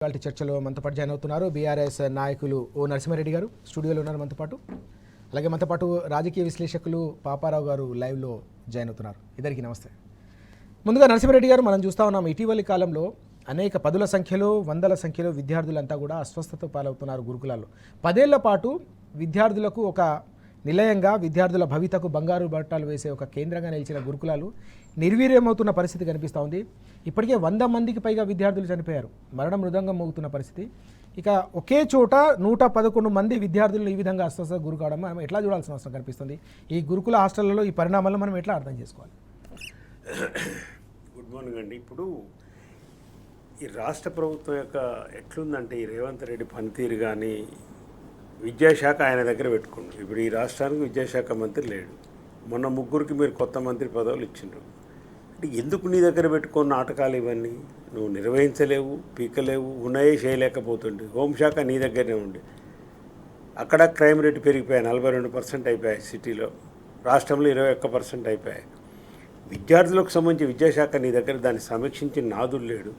ఇవాల్టి చర్చలో మనతో పాటు జాయిన్ అవుతున్నారు బీఆర్ఎస్ నాయకులు ఓ నరసింహారెడ్డి గారు స్టూడియోలో ఉన్నారు మనతో పాటు. అలాగే మనతో పాటు రాజకీయ విశ్లేషకులు పాపారావు గారు లైవ్లో జాయిన్ అవుతున్నారు. ఇద్దరికి నమస్తే. ముందుగా నరసింహారెడ్డి గారు, మనం చూస్తూ ఉన్నాం ఇటీవలి కాలంలో అనేక పదుల సంఖ్యలో వందల సంఖ్యలో విద్యార్థులంతా కూడా అస్వస్థత పాలవుతున్నారు గురుకులాల్లో. 10 ఏళ్ల పాటు విద్యార్థులకు ఒక నిలయంగా, విద్యార్థుల భవితకు బంగారు బట్టాలు వేసే ఒక కేంద్రంగా నిలిచిన గురుకులాలు నిర్వీర్యమవుతున్న పరిస్థితి కనిపిస్తూ ఉంది. ఇప్పటికే 100 మందికి పైగా విద్యార్థులు చనిపోయారు, మరణ మృదంగం మోగుతున్న పరిస్థితి. ఇక ఒకే చోట 111 మంది విద్యార్థులను ఈ విధంగా అస్వస్థతకు గురి కావడం మనం ఎట్లా చూడాల్సిన అవసరం కనిపిస్తుంది? ఈ గురుకుల హాస్టళ్లలో ఈ పరిణామాలను మనం ఎట్లా అర్థం చేసుకోవాలి? గుడ్ మార్నింగ్ అండి. ఇప్పుడు ఈ రాష్ట్ర ప్రభుత్వం యొక్క ఎట్లుందంటే ఈ రేవంత్ రెడ్డి పనితీరు కానీ, విద్యాశాఖ ఆయన దగ్గర పెట్టుకోండి. ఇప్పుడు ఈ రాష్ట్రానికి విద్యాశాఖ మంత్రి లేడు. మొన్న ముగ్గురికి మీరు కొత్త మంత్రి పదవులు ఇచ్చిండ్రు. అంటే ఎందుకు నీ దగ్గర పెట్టుకున్న నాటకాలు ఇవన్నీ? నువ్వు నిర్వహించలేవు, పీకలేవు, ఉన్నాయే చేయలేకపోతుండే. హోంశాఖ నీ దగ్గరనే ఉండి అక్కడ క్రైమ్ రేటు పెరిగిపోయాయి, 42% అయిపోయాయి సిటీలో. రాష్ట్రంలో 21% అయిపోయాయి. విద్యార్థులకు సంబంధించి విద్యాశాఖ నీ దగ్గర దాన్ని సమీక్షించి నాదులు లేడు.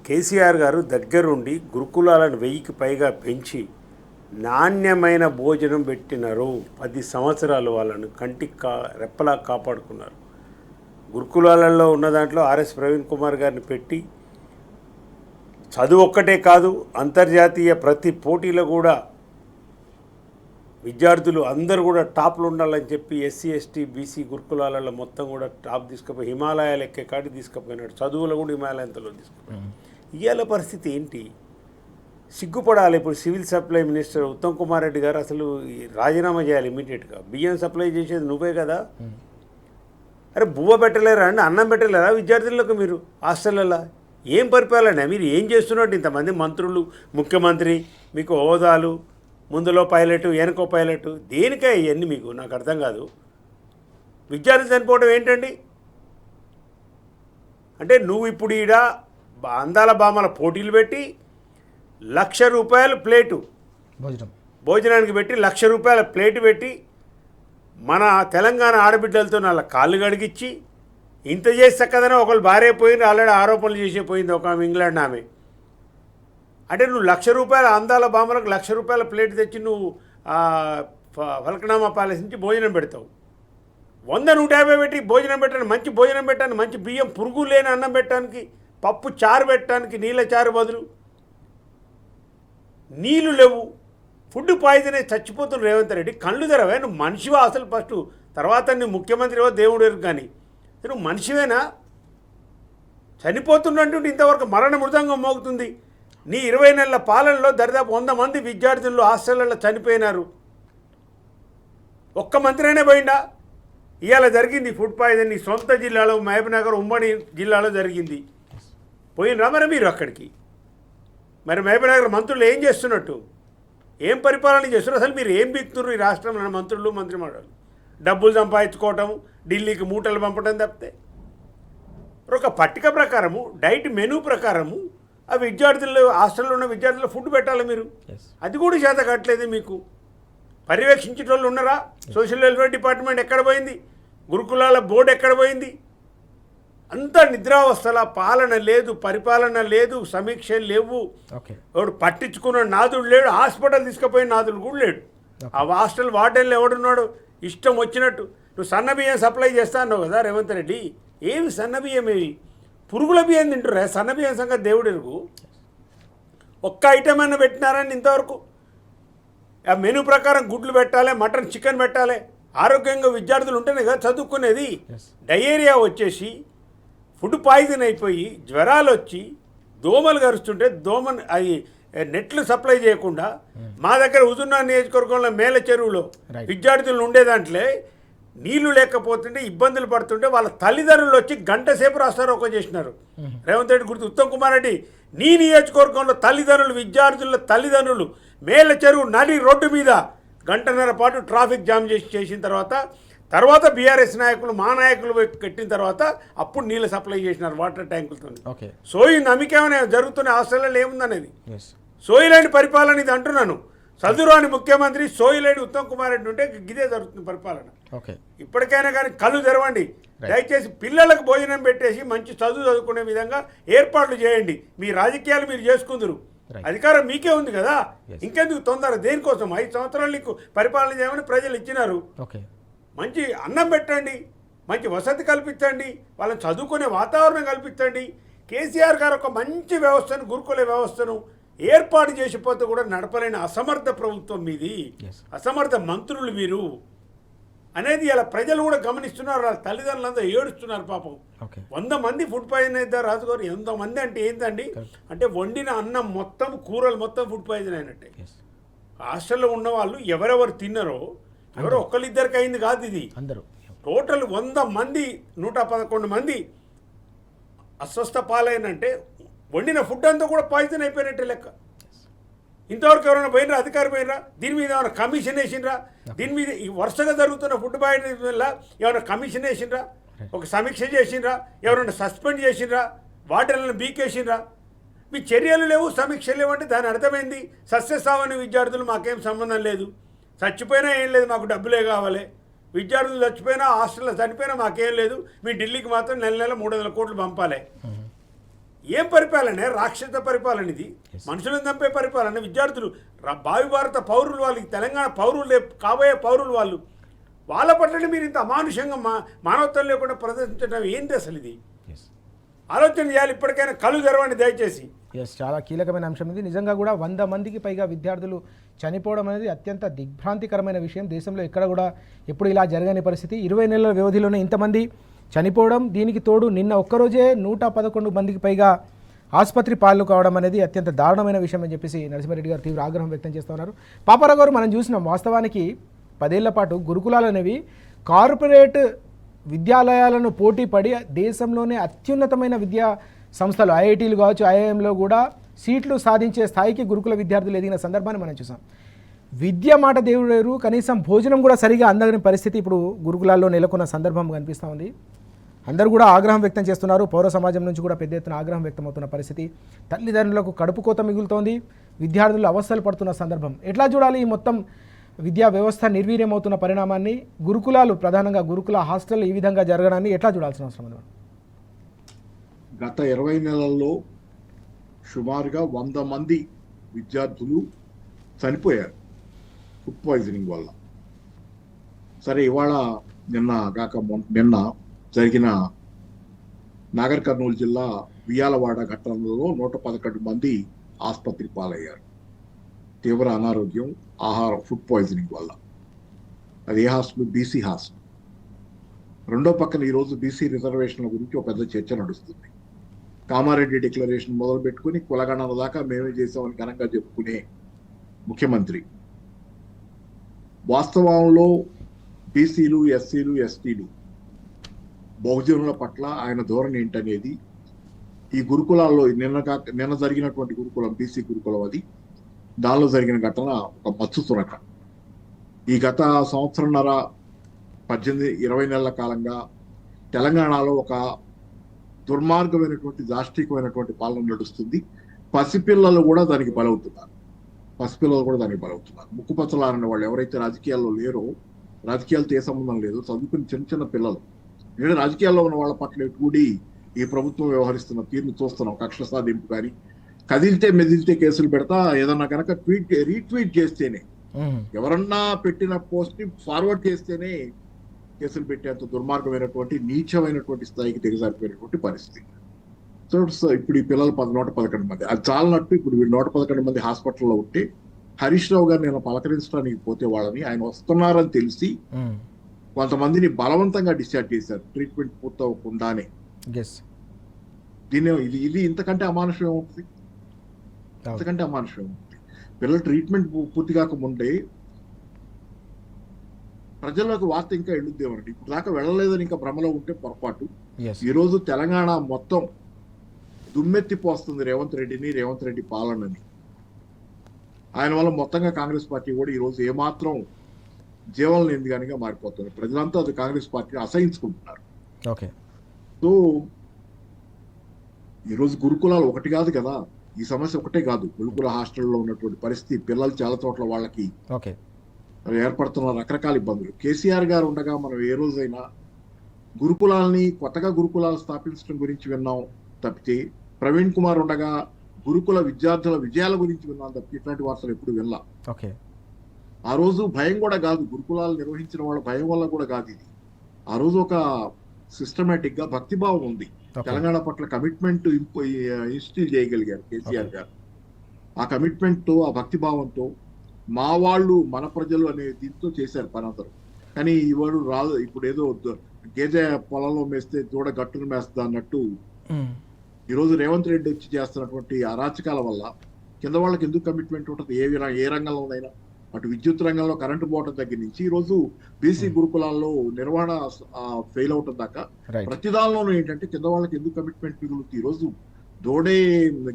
కేసీఆర్ గారు దగ్గరుండి గురుకులాలను 1000కి పైగా పెంచి నాణ్యమైన భోజనం పెట్టినారు. 10 సంవత్సరాలు వాళ్ళను కంటికి రెప్పలా కాపాడుకున్నారు. గురుకులాలలో ఉన్న దాంట్లో ఆర్ఎస్ ప్రవీణ్ కుమార్ గారిని పెట్టి చదువు ఒక్కటే కాదు, అంతర్జాతీయ ప్రతి పోటీలో కూడా విద్యార్థులు అందరూ కూడా టాప్లు ఉండాలని చెప్పి ఎస్సీ ఎస్టీ బీసీ గురుకులాలలో మొత్తం కూడా టాప్ తీసుకుపోయి హిమాలయాలు ఎక్కే కాటి తీసుకుపోయినాడు. చదువులో కూడా హిమాలయంతో తీసుకుపోయాడు. ఇవాళ పరిస్థితి ఏంటి? సిగ్గుపడాలి. ఇప్పుడు civil supply minister Uttam Kumar Reddy గారు అసలు రాజీనామా చేయాలి ఇమీడియట్గా. బియ్యం సప్లై చేసేది నువ్వే కదా. అరే బువ్వ పెట్టలేరా అండి, అన్నం పెట్టలేరా విద్యార్థులకు? మీరు హాస్టల్లో ఏం పరిపాలన? మీరు ఏం చేస్తున్నట్టు? ఇంతమంది మంత్రులు, ముఖ్యమంత్రి, మీకు హోదాలు, ముందులో పైలట్, వెనకో పైలట్, దేనికే ఇవన్నీ మీకు? నాకు అర్థం కాదు. విద్యార్థి చనిపోవడం ఏంటండి? అంటే నువ్వు ఇప్పుడు ఈడ అందాల బామల పోటీలు పెట్టి ₹1,00,000 ప్లేటు భోజనానికి పెట్టి ₹1,00,000 ప్లేటు పెట్టి మన తెలంగాణ ఆడబిడ్డలతో వాళ్ళ కాళ్ళు గడిగించి ఇంత చేసి చక్కదనే ఒకళ్ళు భార్య పోయింది, ఆల్రెడీ ఆరోపణలు చేసే పోయింది ఒక ఆమె, ఇంగ్లాండ్ ఆమె. అంటే నువ్వు ₹1,00,000 అందాల బామలకు ₹1,00,000 ప్లేట్ తెచ్చి నువ్వు ఫల్కనామా ప్యాలెస్ నుంచి భోజనం పెడతావు. 100-150 పెట్టి భోజనం పెట్టాను, మంచి భోజనం పెట్టాను, మంచి బియ్యం, పురుగు లేని అన్నం పెట్టడానికి, పప్పు చారు పెట్టడానికి నీళ్ళ చారు బదులు నీళ్ళు లేవు. ఫుడ్ పాయిజన్ అయి చచ్చిపోతున్న రేవంత్ రెడ్డి. కళ్ళు తెరవే? నువ్వు మనిషివా అసలు ఫస్ట్? తర్వాత నువ్వు ముఖ్యమంత్రివో దేవుడు ఎరుగు. కానీ నువ్వు మనిషివేనా? చనిపోతున్నట్టు ఇంతవరకు మరణ మృదంగం మోగుతుంది. నీ 20 నెలల పాలనలో దరిదాపు 100 మంది విద్యార్థులు హాస్టళ్లలో చనిపోయినారు. ఒక్క మంత్రి అయినా పోయిందా? ఇవాళ జరిగింది ఫుడ్ పాయిజన్ నీ సొంత జిల్లాలో, మహబూబ్నగర్ ఉమ్మడి జిల్లాలో జరిగింది. పోయినరా మరి మీరు అక్కడికి? మరి మహబూబ్నగర్ మంత్రులు ఏం చేస్తున్నట్టు? ఏం పరిపాలన చేస్తున్నారు? అసలు మీరు ఏం బిక్తున్నారు ఈ రాష్ట్రంలో? మంత్రులు, మంత్రిమండలి డబ్బులు సంపాదించుకోవటం, ఢిల్లీకి మూటలు పంపడం తప్పితే ఒక పట్టిక ప్రకారము, డైట్ మెనూ ప్రకారము ఆ విద్యార్థులు, హాస్టల్లో ఉన్న విద్యార్థులు ఫుడ్ పెట్టాలి మీరు. అది కూడా చేత కట్టలేదు మీకు. పర్యవేక్షించే వాళ్ళు ఉన్నారా? సోషల్ వెల్ఫేర్ డిపార్ట్మెంట్ ఎక్కడ పోయింది? గురుకులాల బోర్డు ఎక్కడ పోయింది? అంతా నిద్రావస్థల. పాలన లేదు, పరిపాలన లేదు, సమీక్ష లేవు. ఎవడు పట్టించుకున్న నాదుడు లేడు. హాస్పిటల్ తీసుకుపోయిన నాదుడు కూడా లేడు. ఆ హాస్టల్ వార్డెన్లో ఎవడున్నాడు? ఇష్టం వచ్చినట్టు. నువ్వు సన్న బియ్యం సప్లై చేస్తా అన్నావు కదా రేవంత్ రెడ్డి. ఏమి సన్న బియ్యం? ఏవి పురుగుల బియ్యం తింటురా? సన్న బియ్యం సంగతి దేవుడు ఎరుగు. ఒక్క ఐటమ్ అయినా పెట్టినారని ఇంతవరకు? ఆ మెనూ ప్రకారం గుడ్లు పెట్టాలి, మటన్, చికెన్ పెట్టాలి. ఆరోగ్యంగా విద్యార్థులు ఉంటేనే కదా చదువుకునేది. డయేరియా వచ్చేసి ఫుడ్ పాయిజన్ అయిపోయి జ్వరాలు వచ్చి దోమలు గరుస్తుంటే దోమను అవి నెట్లు సప్లై చేయకుండా మా దగ్గర హుజూర్నగర్ నియోజకవర్గంలో మేల చెరువులో విద్యార్థులు ఉండేదాంట్లో నీళ్లు లేకపోతుంటే ఇబ్బందులు పడుతుంటే వాళ్ళ తల్లిదండ్రులు వచ్చి గంట సేపు రాస్తారోకో చేసినారు. రేవంత్ రెడ్డి గుర్తు ఉత్తమ్ కుమార్ రెడ్డి నీ నియోజకవర్గంలో తల్లిదండ్రులు, విద్యార్థుల తల్లిదండ్రులు మేల చెరువు నడి రోడ్డు మీద గంటన్నర పాటు ట్రాఫిక్ జామ్ చేసిన తర్వాత బీఆర్ఎస్ నాయకులు, మా నాయకులు కట్టిన తర్వాత అప్పుడు నీళ్ళు సప్లై చేసినారు వాటర్ ట్యాంకులతో. సోయి నమ్మకేమైనా జరుగుతున్న హాస్టల్లో ఏముందనేది. సోయి లాంటి పరిపాలన ఇది అంటున్నాను. చదువురాని ముఖ్యమంత్రి సోయిలేని ఉత్తమ్ కుమార్ రెడ్డి ఉంటే గిదే జరుగుతుంది పరిపాలన. ఓకే, ఇప్పటికైనా కానీ కళ్ళు తెరవండి. దయచేసి పిల్లలకు భోజనం పెట్టేసి మంచి చదువు చదువుకునే విధంగా ఏర్పాట్లు చేయండి. మీ రాజకీయాలు మీరు చేసుకుందరు, అధికారం మీకే ఉంది కదా, ఇంకెందుకు తొందర? దేనికోసం? 5 సంవత్సరాలు నీకు పరిపాలన చేయమని ప్రజలు ఇచ్చినారు. ఓకే, మంచి అన్నం పెట్టండి, మంచి వసతి కల్పించండి, వాళ్ళని చదువుకునే వాతావరణం కల్పించండి. కేసీఆర్ గారు ఒక మంచి వ్యవస్థను, గురుకుల వ్యవస్థను ఏర్పాటు చేసిపోతే కూడా నడపలేని అసమర్థ ప్రభుత్వం మీది, అసమర్థ మంత్రులు మీరు అనేది ఇలా ప్రజలు కూడా గమనిస్తున్నారు. వాళ్ళ తల్లిదండ్రులంతా ఏడుస్తున్నారు పాపం. 100 మంది ఫుడ్ పాయిజన్ అవుతారు రాజుగారు. 100 మంది అంటే ఏంటండి? అంటే వండిన అన్నం మొత్తం, కూరలు మొత్తం ఫుడ్ పాయిజన్ అయినట్టే. హాస్టల్లో ఉన్న వాళ్ళు ఎవరెవరు తిన్నారో, ఎవరో ఒకళ్ళిద్దరికి అయింది కాదు ఇది, అందరూ టోటల్ 100 మంది 111 మంది అస్వస్థ పాలైనంటే వండిన ఫుడ్ అంతా కూడా పాయిజన్ అయిపోయినట్టే లెక్క. ఇంతవరకు ఎవరైనా పోయినరా? అధికారి పోయినరా? దీని మీద ఏమైనా కమిషన్ వేసిండ్రా? దీని మీద ఈ వరుసగా జరుగుతున్న ఫుడ్ పాయిజన్ వల్ల ఏమైనా కమిషన్ వేసిండ్రా? ఒక సమీక్ష చేసిండ్రా? ఎవరైనా సస్పెండ్ చేసిండ్రా? వాటిని బీకేసిండ్రా? మీ చర్యలు లేవు, సమీక్షలు లేవు అంటే దాని అర్థమైంది సస్యసావని విద్యార్థులు మాకేం సంబంధం లేదు, చచ్చిపోయినా ఏం లేదు, మాకు డబ్బులే కావాలి, విద్యార్థులు చచ్చిపోయినా హాస్టల్లో చనిపోయినా మాకేం లేదు, మీ ఢిల్లీకి మాత్రం నెల నెల 300 కోట్లు పంపాలి. ఏం పరిపాలన? రాక్షస పరిపాలన ఇది. మనుషులను చంపే పరిపాలన. విద్యార్థులు భావి భారత పౌరులు, వాళ్ళకి తెలంగాణ పౌరులు, కాబోయే పౌరులు వాళ్ళు, వాళ్ళ పట్ల మీరు ఇంత అమానుషంగా మానవత్వం లేకుండా ప్రదర్శించడం ఏంటి అసలు? ఇది ఆలోచన చేయాలి. ఇప్పటికైనా కళ్ళు తెరవండి దయచేసి. చాలా కీలకమైన అంశం ఇది. నిజంగా కూడా 100 మందికి పైగా విద్యార్థులు చనిపోవడం అనేది అత్యంత దిగ్భ్రాంతికరమైన విషయం. దేశంలో ఎక్కడ కూడా ఎప్పుడు ఇలా జరగని పరిస్థితి. 20 నెలల వ్యవధిలోనే ఇంతమంది చనిపోవడం, దీనికి తోడు నిన్న ఒక్కరోజే 111 మందికి పైగా ఆసుపత్రి పాలు కావడం అనేది అత్యంత దారుణమైన విషయం అని చెప్పేసి నరసింహారెడ్డి గారు తీవ్ర ఆగ్రహం వ్యక్తం చేస్తూ ఉన్నారు. పాపారావు గారు, మనం చూసినాం వాస్తవానికి 10 ఏళ్ల పాటు గురుకులాలు అనేవి కార్పొరేట్ విద్యాలయాలను పోటీ పడి దేశంలోనే అత్యున్నతమైన విద్యా సంస్థలు, ఐఐటీలు కావచ్చు, ఐఐఎంలో కూడా సీట్లు సాధించే స్థాయికి గురుకుల విద్యార్థులు ఎదిగిన సందర్భాన్ని మనం చూసాం. విద్య మాట దేవుడు, కనీసం భోజనం కూడా సరిగా అందని పరిస్థితి ఇప్పుడు గురుకులాల్లో నెలకొన్న సందర్భం కనిపిస్తూ ఉంది. అందరూ కూడా ఆగ్రహం వ్యక్తం చేస్తున్నారు. పౌర సమాజం నుంచి కూడా పెద్ద ఎత్తున ఆగ్రహం వ్యక్తమవుతున్న పరిస్థితి. తల్లిదండ్రులకు కడుపు కోత మిగులుతోంది, విద్యార్థులు అవస్థలు పడుతున్న సందర్భం. ఎట్లా చూడాలి ఈ మొత్తం విద్యా వ్యవస్థ నిర్వీర్యమవుతున్న పరిణామాన్ని? గురుకులాలు, ప్రధానంగా గురుకుల హాస్టల్ ఈ విధంగా జరగడాన్ని ఎట్లా చూడాల్సిన అవసరం ఉంది? గత 20 నెలల్లో సుమారుగా 100 మంది విద్యార్థులు చనిపోయారు ఫుడ్ పాయిజనింగ్ వల్ల. సరే, ఇవాళ నిన్న జరిగిన నాగర్ కర్నూలు జిల్లా వియాలవాడ ఘటనలో 111 మంది ఆసుపత్రి పాలయ్యారు. తీవ్ర అనారోగ్యం, ఫుడ్ పాయిజనింగ్ వల్ల. అది ఏ హాస్టల్? BC hostel. రెండో పక్కన ఈరోజు బీసీ రిజర్వేషన్ల గురించి ఒక పెద్ద చర్చ నడుస్తుంది. కామారెడ్డి డిక్లరేషన్ మొదలు పెట్టుకుని కులగణన దాకా మేమే చేసామని ఘనంగా చెప్పుకునే ముఖ్యమంత్రి వాస్తవంలో బీసీలు, ఎస్సీలు, ఎస్టీలు, బహుజనుల పట్ల ఆయన ధోరణి ఏంటనేది ఈ గురుకులాల్లో నిన్న జరిగినటువంటి గురుకులం, బీసీ గురుకులం, అది దానిలో జరిగిన ఘటన ఒక మచ్చు తునక. ఈ గత 18-20 నెలల కాలంగా తెలంగాణలో ఒక దుర్మార్గమైనటువంటి, దాష్టికమైనటువంటి పాలన నడుస్తుంది. పసిపిల్లలు కూడా దానికి బలవుతున్నారు. ముక్కుపచ్చలారని వాళ్ళు ఎవరైతే రాజకీయాల్లో లేరో, రాజకీయాలతో ఏ సంబంధం లేదు, చదువుకుని చిన్న పిల్లలు, ఎందుకంటే రాజకీయాల్లో ఉన్న వాళ్ళ పట్ల కూడి ఈ ప్రభుత్వం వ్యవహరిస్తున్న తీరును చూస్తున్నాం. కక్ష సాధింపు కానీ, కదిలితే మెదిలితే కేసులు పెడతా, ఏదన్నా కనుక రీట్వీట్ చేస్తేనే, ఎవరన్నా పెట్టిన పోస్ట్ ని ఫార్వర్డ్ చేస్తేనే కేసులు పెట్టేంత దుర్మార్గమైనటువంటి, నీచమైనటువంటి స్థాయికి దిగజారిపోయినటువంటి పరిస్థితి. సో ఇప్పుడు ఈ పిల్లలు 111 మంది, అది చాలన్నట్టు ఇప్పుడు 111 మంది హాస్పిటల్లో ఉంటే, హరీష్ రావు గారు నేను పలకరించడానికి పోతే వాళ్ళని, ఆయన వస్తున్నారని తెలిసి కొంతమందిని బలవంతంగా డిశ్చార్జ్ చేశారు ట్రీట్మెంట్ పూర్తవకుండానే. ఇది ఇంతకంటే అమానుషం ఏమవుతుంది? పిల్లల ట్రీట్మెంట్ పూర్తి కాకముందే ప్రజల్లోకి వార్త ఇంకా వెళ్ళుద్దేమండి. ఇప్పుడు దాకా వెళ్ళలేదని ఇంకా భ్రమలో ఉంటే పొరపాటు. ఈరోజు తెలంగాణ మొత్తం దుమ్మెత్తిపోస్తుంది రేవంత్ రెడ్డి పాలనని. ఆయన వల్ల మొత్తంగా కాంగ్రెస్ పార్టీ కూడా ఈరోజు ఏమాత్రం జీవన లేనిదిగానిగా మారిపోతుంది. ప్రజలంతా అది కాంగ్రెస్ పార్టీని అసహించుకుంటున్నారు. సో ఈరోజు గురుకులాలు ఒకటి కాదు కదా, ఈ సమస్య ఒకటే కాదు, గురుకుల హాస్టల్లో ఉన్నటువంటి పరిస్థితి, పిల్లలు చాలా చోట్ల వాళ్ళకి ఓకే ఏర్పడుతున్న రకరకాల ఇబ్బందులు. కేసీఆర్ గారు ఉండగా మనం ఏ రోజైనా గురుకులాల్ని, కొత్తగా గురుకులాలు స్థాపించడం గురించి విన్నాం తప్పితే, ప్రవీణ్ కుమార్ ఉండగా గురుకుల విద్యార్థుల విజయాల గురించి విన్నాం తప్పితే ఇట్లాంటి వార్తలు ఎప్పుడు వినలా. ఓకే ఆ రోజు భయం కూడా కాదు, గురుకులాలు నిర్వహించిన వాళ్ళ భయం వల్ల కూడా కాదు ఇది. ఆ రోజు ఒక సిస్టమేటిక్ గా భక్తిభావం ఉంది, తెలంగాణ పట్ల కమిట్మెంట్ ఇన్స్టిల్ చేయగలిగారు కేసీఆర్ గారు. ఆ కమిట్మెంట్ తో, ఆ భక్తిభావంతో మా వాళ్ళు మన ప్రజలు అనే దీంతో చేశారు పని అందరూ. కానీ ఇవాడు రాదు, ఇప్పుడు ఏదో గేదె పొలంలో మేస్తే దూడ గట్టును మేస్తా అన్నట్టు ఈరోజు రేవంత్ రెడ్డి వచ్చి చేస్తున్నటువంటి అరాచకాల వల్ల కింద వాళ్ళకి ఎందుకు కమిట్మెంట్ ఉంటుంది? ఏ రంగంలోనైనా, అటు విద్యుత్ రంగంలో కరెంటు పోవటం దగ్గర నుంచి ఈరోజు బీసీ గురుకులాల్లో నిర్వహణ ఫెయిల్ అవటం దాకా ప్రతి దానిలోనూ ఏంటంటే కింద వాళ్ళకి ఎందుకు కమిట్మెంట్ మిగులుతుంది? ఈరోజు దూడే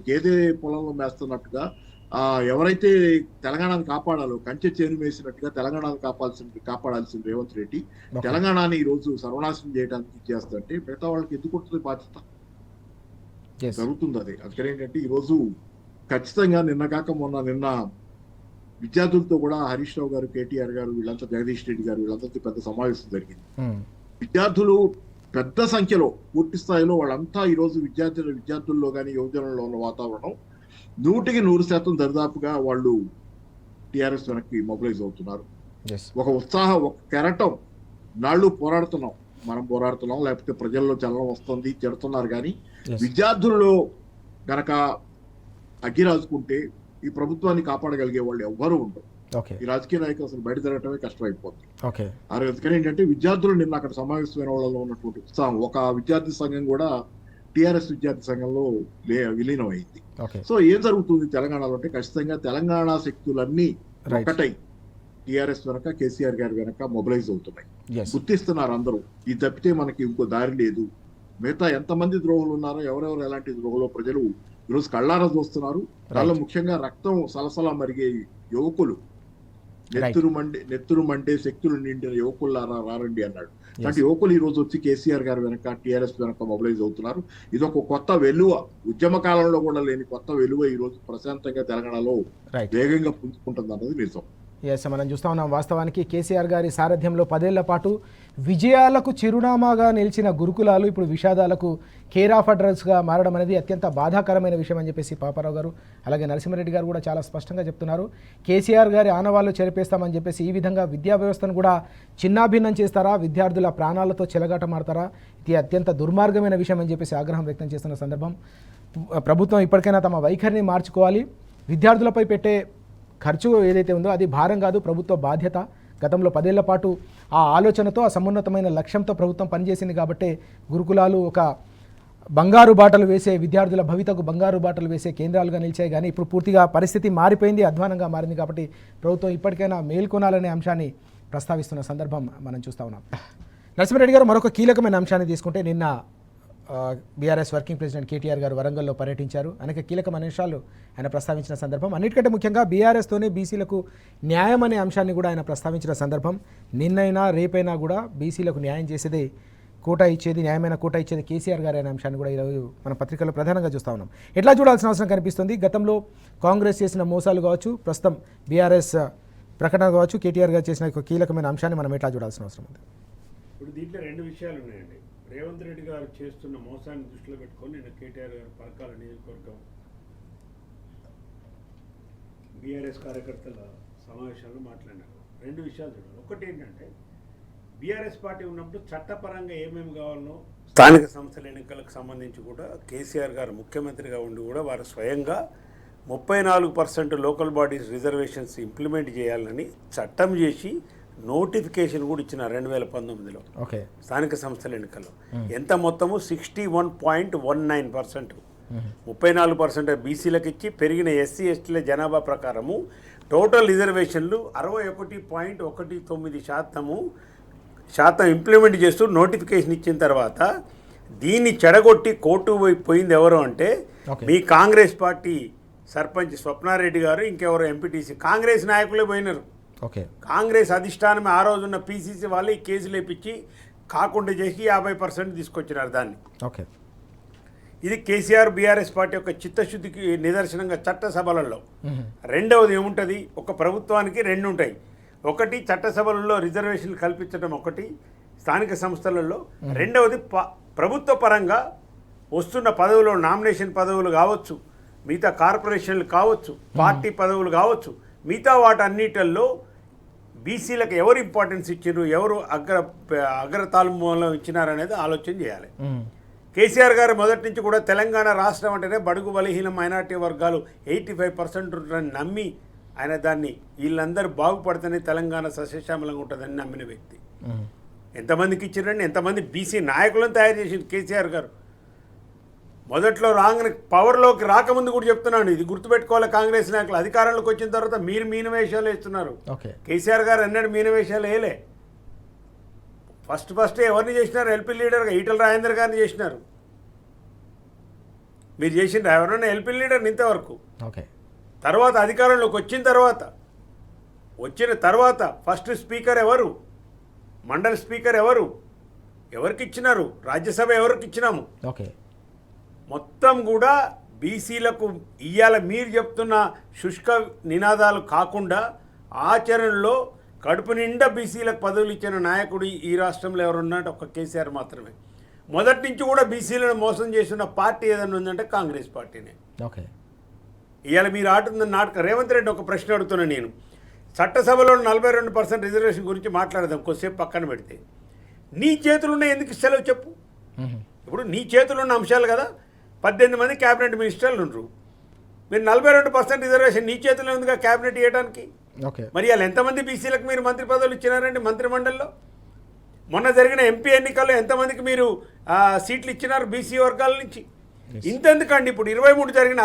గేదె పొలంలో మేస్తున్నట్టుగా ఎవరైతే తెలంగాణను కాపాడాలో, కంచె చేను వేసినట్టుగా తెలంగాణను కాపాడాల్సిన రేవంత్ రెడ్డి తెలంగాణని ఈ రోజు సర్వనాశనం చేయడానికి చేస్తుంటే మిగతా వాళ్ళకి ఎందుకు ఉంటుంది బాధ్యత? జరుగుతుంది అది. అందుకని ఏంటంటే ఈ రోజు ఖచ్చితంగా నిన్న విద్యార్థులతో కూడా హరీష్ రావు గారు, కేటీఆర్ గారు, వీళ్ళంతా జగదీష్ రెడ్డి గారు, వీళ్ళంతా పెద్ద సమావేశం జరిగింది. విద్యార్థులు పెద్ద సంఖ్యలో, పూర్తి స్థాయిలో వాళ్ళంతా ఈ రోజు విద్యార్థుల్లో కానీ యువజనంలో ఉన్న వాతావరణం 100% దరిదాపుగా వాళ్ళు టిఆర్ఎస్ వెనక్కి మొబిలైజ్ అవుతున్నారు. ఒక ఉత్సాహం, ఒక కెరటం, నాళ్ళు మనం పోరాడుతున్నాం, లేకపోతే ప్రజల్లో చలనం వస్తుంది, చెడుతున్నారు. కానీ విద్యార్థుల్లో గనక అగ్గి రాజుకుంటే ఈ ప్రభుత్వాన్ని కాపాడగలిగే వాళ్ళు ఎవ్వరూ ఉండరు. ఈ రాజకీయ నాయకులు అసలు బయట తిరగటమే కష్టమైపోతుంది. అందుకని ఏంటంటే విద్యార్థులు నిన్న అక్కడ సమావేశమైన వాళ్ళలో ఉన్నటువంటి ఉత్సాహం, ఒక విద్యార్థి సంఘం కూడా టిఆర్ఎస్ విద్యార్థి సంఘంలో విలీనం అయింది. సో ఏం జరుగుతుంది తెలంగాణలో అంటే ఖచ్చితంగా తెలంగాణ శక్తులన్నీ ఒకటై టిఆర్ఎస్ వెనక, కేసీఆర్ గారి వెనక మొబిలైజ్ అవుతున్నాయి. గుర్తిస్తున్నారు అందరూ, ఇది తప్పితే మనకి ఇంకో దారి లేదు. మిగతా ఎంతమంది ద్రోహులు ఉన్నారో, ఎవరెవరు ఎలాంటి ద్రోహులో ప్రజలు ఈరోజు కళ్ళారా చూస్తున్నారు. దానిలో ముఖ్యంగా రక్తం సలసలా మరిగే యువకులు, నెత్తురు మండే శక్తులు నిండిన యువకుల్లారా రారండి అన్నాడు. అంటే యువకులు ఈ రోజు వచ్చి కేసీఆర్ గారి వెనక, టిఆర్ఎస్ వెనక మొబిలైజ్ అవుతున్నారు. ఇది ఒక కొత్త వెలువ, ఉద్యమ కాలంలో కూడా లేని కొత్త వెలువ ఈ రోజు ప్రశాంతంగా తెలంగాణలో వేగంగా పుంజుకుంటుంది అన్నది నిజం. ఎస్, మనం చూస్తా ఉన్నాం. వాస్తవానికి కేసీఆర్ గారి సారథ్యంలో 10 ఏళ్ల పాటు విజయాలకు చిరునామాగా నిలిచిన గురుకులాలు ఇప్పుడు విషాదాలకు కేర్ ఆఫ్ అడ్రస్గా మారడం అనేది అత్యంత బాధాకరమైన విషయం అని చెప్పేసి పాపారావు గారు, అలాగే నరసింహారెడ్డి గారు కూడా చాలా స్పష్టంగా చెప్తున్నారు. కేసీఆర్ గారి ఆనవాళ్ళు చెరిపేస్తామని చెప్పేసి ఈ విధంగా విద్యా వ్యవస్థను కూడా చిన్నాభిన్నం చేస్తారా, విద్యార్థుల ప్రాణాలతో చెలగాటమాడతారా? ఇది అత్యంత దుర్మార్గమైన విషయం అని చెప్పేసి ఆగ్రహం వ్యక్తం చేస్తున్న సందర్భం. ప్రభుత్వం ఇప్పటికైనా తమ వైఖరిని మార్చుకోవాలి. విద్యార్థులపై పెట్టే ఖర్చు ఏదైతే ఉందో అది భారం కాదు, ప్రభుత్వ బాధ్యత. గతంలో 10 ఏళ్ల పాటు ఆ ఆలోచనతో, ఆ సమున్నతమైన లక్ష్యంతో ప్రభుత్వం పనిచేసింది కాబట్టి గురుకులాలు ఒక బంగారు బాటలు వేసే, విద్యార్థుల భవితకు బంగారు బాటలు వేసే కేంద్రాలుగా నిలిచాయి. కానీ ఇప్పుడు పూర్తిగా పరిస్థితి మారిపోయింది, అధ్వానంగా మారింది. కాబట్టి ప్రభుత్వం ఇప్పటికైనా మేల్కొనాలనే అంశాన్ని ప్రస్తావిస్తున్న సందర్భం మనం చూస్తూ ఉన్నాం. నరసింహారెడ్డి గారు, మరొక కీలకమైన అంశాన్ని తీసుకుంటే, నిన్న బీఆర్ఎస్ వర్కింగ్ ప్రెసిడెంట్ కేటీఆర్ గారు వరంగల్లో పర్యటించారు. అనేక కీలకమైన అంశాలు ఆయన ప్రస్తావించిన సందర్భం. అన్నిటికంటే ముఖ్యంగా బీఆర్ఎస్తోనే బీసీలకు న్యాయం అనే అంశాన్ని కూడా ఆయన ప్రస్తావించిన సందర్భం. నిన్నైనా రేపైనా కూడా బీసీలకు న్యాయం చేసేదే కోటా ఇచ్చేది, న్యాయమైన కోటా ఇచ్చేది కేసీఆర్ గారు అనే అంశాన్ని కూడా ఈరోజు మన పత్రికల్లో ప్రధానంగా చూస్తూ ఉన్నాం. ఎట్లా చూడాల్సిన అవసరం కనిపిస్తుంది? గతంలో కాంగ్రెస్ చేసిన మోసాలు కావచ్చు, ప్రస్తుతం బీఆర్ఎస్ ప్రకటన కావచ్చు, కేటీఆర్ గారు చేసిన ఒక కీలకమైన అంశాన్ని మనం ఎట్లా చూడాల్సిన అవసరం ఉంది? ఇప్పుడు దీంట్లో 2 విషయాలు ఉన్నాయండి. రేవంత్ రెడ్డి గారు చేస్తున్న మోసాన్ని దృష్టిలో పెట్టుకొని నేను కేటీఆర్ గారు పరకాల నియోజకవర్గం బీఆర్ఎస్ కార్యకర్తల సమావేశాల్లో మాట్లాడినారు. 2 విషయాలు చూడాలి. ఒకటి ఏంటంటే, బీఆర్ఎస్ పార్టీ ఉన్నప్పుడు చట్టపరంగా ఏమేమి కావాలనో స్థానిక సంస్థల ఎన్నికలకు సంబంధించి కూడా కేసీఆర్ గారు ముఖ్యమంత్రిగా ఉండి కూడా వారు స్వయంగా 34% లోకల్ బాడీస్ రిజర్వేషన్స్ ఇంప్లిమెంట్ చేయాలని చట్టం చేసి నోటిఫికేషన్ కూడా ఇచ్చినారు 2019లో స్థానిక సంస్థల ఎన్నికల్లో. ఎంత మొత్తము 61.19%. 34% బీసీలకు ఇచ్చి పెరిగిన ఎస్సీ ఎస్టీల జనాభా ప్రకారము టోటల్ రిజర్వేషన్లు 61.19% ఇంప్లిమెంట్ చేస్తూ నోటిఫికేషన్ ఇచ్చిన తర్వాత దీన్ని చెడగొట్టి కోర్టు పోయింది ఎవరు అంటే మీ కాంగ్రెస్ పార్టీ సర్పంచ్ స్వప్నారెడ్డి గారు, ఇంకెవరో ఎంపీటీసీ కాంగ్రెస్ నాయకులే పోయినారు. కాంగ్రెస్ అధిష్టానమే ఆ రోజున్న పీసీసీ వాళ్ళు ఈ కేసులు వేపించి కాకుండా చేసి 50% తీసుకొచ్చినారు దాన్ని. ఇది కేసీఆర్ బీఆర్ఎస్ పార్టీ యొక్క చిత్తశుద్ధికి నిదర్శనంగా చట్టసభలలో. రెండవది ఏముంటుంది, ఒక ప్రభుత్వానికి రెండు ఉంటాయి. ఒకటి చట్టసభలలో రిజర్వేషన్లు కల్పించడం ఒకటి స్థానిక సంస్థలలో, రెండవది ప్రభుత్వ పరంగా వస్తున్న పదవులు, నామినేషన్ పదవులు కావచ్చు, మిగతా కార్పొరేషన్లు కావచ్చు, పార్టీ పదవులు కావచ్చు, మిగతా వాటన్నిటిల్లో బీసీలకు ఎవరు ఇంపార్టెన్స్ ఇచ్చారు, ఎవరు అగ్రతాళంలో ఇచ్చినారనేది ఆలోచన చేయాలి. కేసీఆర్ గారు మొదటి నుంచి కూడా తెలంగాణ రాష్ట్రం అంటేనే బడుగు బలహీన మైనార్టీ వర్గాలు 85% ఉంటారని నమ్మి ఆయన దాన్ని వీళ్ళందరూ బాగుపడితేనే తెలంగాణ సస్యశ్యామలంగా ఉంటుందని నమ్మిన వ్యక్తి. ఎంతమందికి ఇచ్చారండి, ఎంతమంది బీసీ నాయకులను తయారు చేసింది కేసీఆర్ గారు. మొదట్లో పవర్లోకి రాకముందు కూడా చెప్తున్నాను, ఇది గుర్తుపెట్టుకోవాలి. కాంగ్రెస్ నాయకులు అధికారంలోకి వచ్చిన తర్వాత మీరు మీనవేషాలు వేస్తున్నారు. కేసీఆర్ గారు ఎన్నడూ మీనవేషాలు వేయలే. ఫస్ట్ ఎవరిని చేసినారు, ఎల్పీ లీడర్గా ఈటల రాజేందర్ గారిని చేసినారు. మీరు చేసిన ఎవరైనా ఎల్పీ లీడర్ని ఇంతవరకు. తర్వాత అధికారంలోకి వచ్చిన తర్వాత ఫస్ట్ స్పీకర్ ఎవరు, మండలి స్పీకర్ ఎవరు, ఎవరికి ఇచ్చినారు, రాజ్యసభ ఎవరికి ఇచ్చినాము. మొత్తం కూడా బీసీలకు ఇయ్యాల మీరు చెప్తున్న శుష్క నినాదాలు కాకుండా ఆచరణలో కడుపు నిండా బీసీలకు పదవులు ఇచ్చిన నాయకుడు ఈ రాష్ట్రంలో ఎవరున్నాడు, ఒక కేసీఆర్ మాత్రమే. మొదటి నుంచి కూడా బీసీలను మోసం చేసిన పార్టీ ఏదైనా ఉందంటే కాంగ్రెస్ పార్టీనే. ఇవాళ మీరు ఆడుతున్న నాటకం. రేవంత్ రెడ్డి ఒక ప్రశ్న అడుగుతున్నా నేను. చట్టసభలో 42% రిజర్వేషన్ గురించి మాట్లాడదాం కొద్దిసేపు పక్కన పెడితే. నీ చేతులున్న ఎందుకు సెలవు చెప్పు. ఇప్పుడు నీ చేతులున్న అంశాలు కదా. 18 మంది క్యాబినెట్ మినిస్టర్లు ఉండరు. మీరు 42% రిజర్వేషన్ నీ చేతిలో ఉందిగా క్యాబినెట్ ఇవ్వడానికి. మరి వాళ్ళు ఎంతమంది బీసీలకు మీరు మంత్రి పదవులు ఇచ్చినారండి మంత్రిమండలిలో? మొన్న జరిగిన ఎంపీ ఎన్నికల్లో ఎంతమందికి మీరు సీట్లు ఇచ్చినారు బీసీ వర్గాల నుంచి? ఇంతెందుకండి, ఇప్పుడు 23 జరిగిన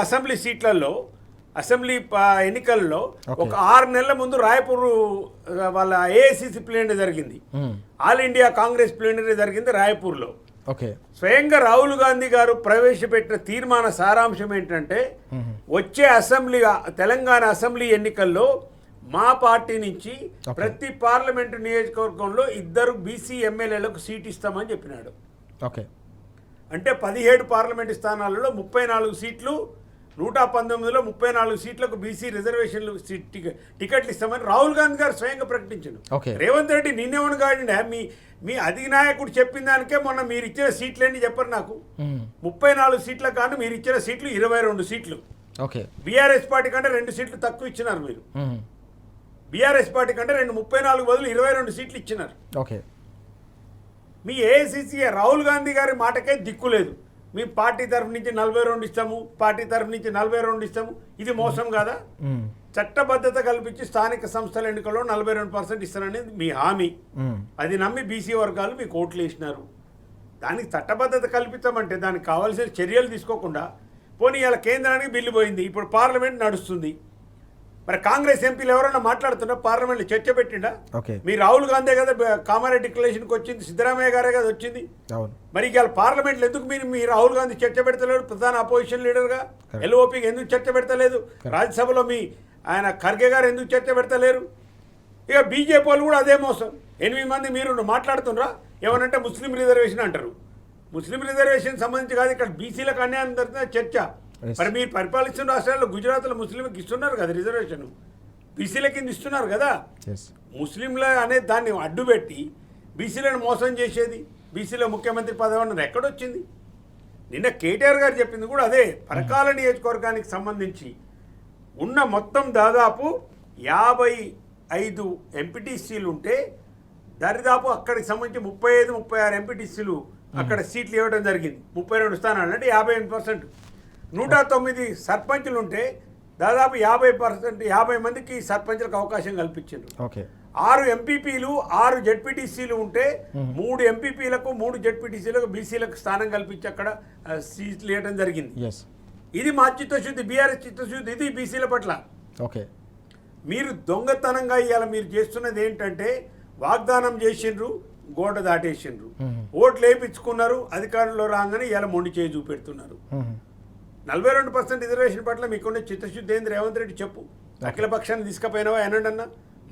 అసెంబ్లీ ఎన్నికల్లో ఒక 6 నెలల ముందు రాయపూర్ వాళ్ళ ఏఐసిసి ప్లేనరీ జరిగింది. ఆల్ ఇండియా కాంగ్రెస్ ప్లేనరీ జరిగింది రాయపూర్లో. స్వయంగా రాహుల్ గాంధీ గారు ప్రవేశపెట్టిన తీర్మాన సారాంశం ఏంటంటే, వచ్చే తెలంగాణ అసెంబ్లీ ఎన్నికల్లో మా పార్టీ నుంచి ప్రతి పార్లమెంటు నియోజకవర్గంలో 2 బీసీ ఎమ్మెల్యేలకు సీట్ ఇస్తామని చెప్పినాడు. అంటే 17 పార్లమెంటు స్థానాలలో 34 సీట్లు, 119లో 34 సీట్లకు బీసీ రిజర్వేషన్లు టికెట్లు ఇస్తామని రాహుల్ గాంధీ గారు స్వయంగా ప్రకటించారు. రేవంత్ రెడ్డి నిన్నేమని కాడండి, మీ అధినాయకుడు చెప్పిన దానికే మొన్న మీరు ఇచ్చిన సీట్లేంటి చెప్పరు నాకు. 34 సీట్ల కాదు, మీరు ఇచ్చిన సీట్లు 22 సీట్లు. బీఆర్ఎస్ పార్టీ కంటే 2 సీట్లు తక్కువ ఇచ్చినారు మీరు. బీఆర్ఎస్ పార్టీ కంటే 34 బదులు 22 సీట్లు ఇచ్చినారు. మీ ఏఐసిసి రాహుల్ గాంధీ గారి మాటకే దిక్కు లేదు. మీ పార్టీ తరఫు నుంచి 42 ఇస్తాము, పార్టీ తరఫు నుంచి 42 ఇస్తాము. ఇది మోసం కాదా? చట్టబద్ధత కల్పించి స్థానిక సంస్థల ఎన్నికల్లో 42% ఇస్తారనేది మీ హామీ. అది నమ్మి బీసీ వర్గాలు మీకు ఓట్లు వేసినారు. దానికి చట్టబద్ధత కల్పించమంటే దానికి కావాల్సిన చర్యలు తీసుకోకుండా పోనీ ఇలా కేంద్రానికి బిల్లు పోయింది, ఇప్పుడు పార్లమెంట్ నడుస్తుంది. మరి కాంగ్రెస్ ఎంపీలు ఎవరైనా మాట్లాడుతున్నా పార్లమెంట్లో చర్చ పెట్టిండా? మీ రాహుల్ గాంధీ కదా కామారెడ్డి డిక్లరేషన్కి వచ్చింది, సిద్ధరామయ్య గారే కదా వచ్చింది. మరి ఇవాళ పార్లమెంట్లో ఎందుకు మీ రాహుల్ గాంధీ చర్చ పెడతలేడు? ప్రధాన అపోజిషన్ లీడర్గా ఎల్ఓపీకి ఎందుకు చర్చ పెడతలేదు? రాజ్యసభలో ఆయన ఖర్గే గారు ఎందుకు చర్చ పెడతలేరు? ఇక బీజేపీ వాళ్ళు కూడా అదే మోసం. 8 మంది మీరు మాట్లాడుతున్నారా? ఏమనంటే ముస్లిం రిజర్వేషన్ అంటారు. ముస్లిం రిజర్వేషన్ సంబంధించి కాదు, ఇక్కడ బీసీలకు అన్యాయం జరుగుతున్న చర్చ. మరి మీరు పరిపాలిస్తున్న రాష్ట్రాల్లో గుజరాత్లో ముస్లింకి ఇస్తున్నారు కదా రిజర్వేషన్, బీసీల కింద ఇస్తున్నారు కదా. ముస్లింల అనే దాన్ని అడ్డుపెట్టి బీసీలను మోసం చేసేది, బీసీలో ముఖ్యమంత్రి పదవి అన్నది ఎక్కడొచ్చింది? నిన్న కేటీఆర్ గారు చెప్పింది కూడా అదే. పరకాల నియోజకవర్గానికి సంబంధించి ఉన్న మొత్తం దాదాపు 55 ఎంపీటీసీలు ఉంటే దరిదాపు అక్కడికి సంబంధించి 35-36 ఎంపీటీసీలు అక్కడ సీట్లు ఇవ్వడం జరిగింది. 32 స్థానాలు అంటే 58%. 109 సర్పంచులు ఉంటే దాదాపు 50 మందికి సర్పంచులకు అవకాశం కల్పించారు. 6 ఎంపీపీలు 6 జెడ్పీటీసీలు ఉంటే 3 ఎంపీపీలకు 3 జెడ్పీటీసీలకు బీసీలకు స్థానం కల్పించి అక్కడ సీట్లు ఇవ్వడం జరిగింది. ఇది మా చిత్తశుద్ధి, బీఆర్ఎస్ చిత్తశుద్ధి. ఇది బీసీల పట్ల. మీరు దొంగతనంగా ఇవాళ మీరు చేస్తున్నది ఏంటంటే, వాగ్దానం చేసిండ్రు, గోడ దాటేసిండ్రు, ఓట్లు వేయించుకున్నారు, అధికారంలో రాగానే ఇవాళ మొండి చేయి చూపెడుతున్నారు. 42% రిజర్వేషన్ పట్ల మీకున్న చిత్తశుద్ధి ఏంది రేవంత్ రెడ్డి చెప్పు. అఖిల పక్షాన్ని తీసుకుపోయినావా ఏనండన్నా?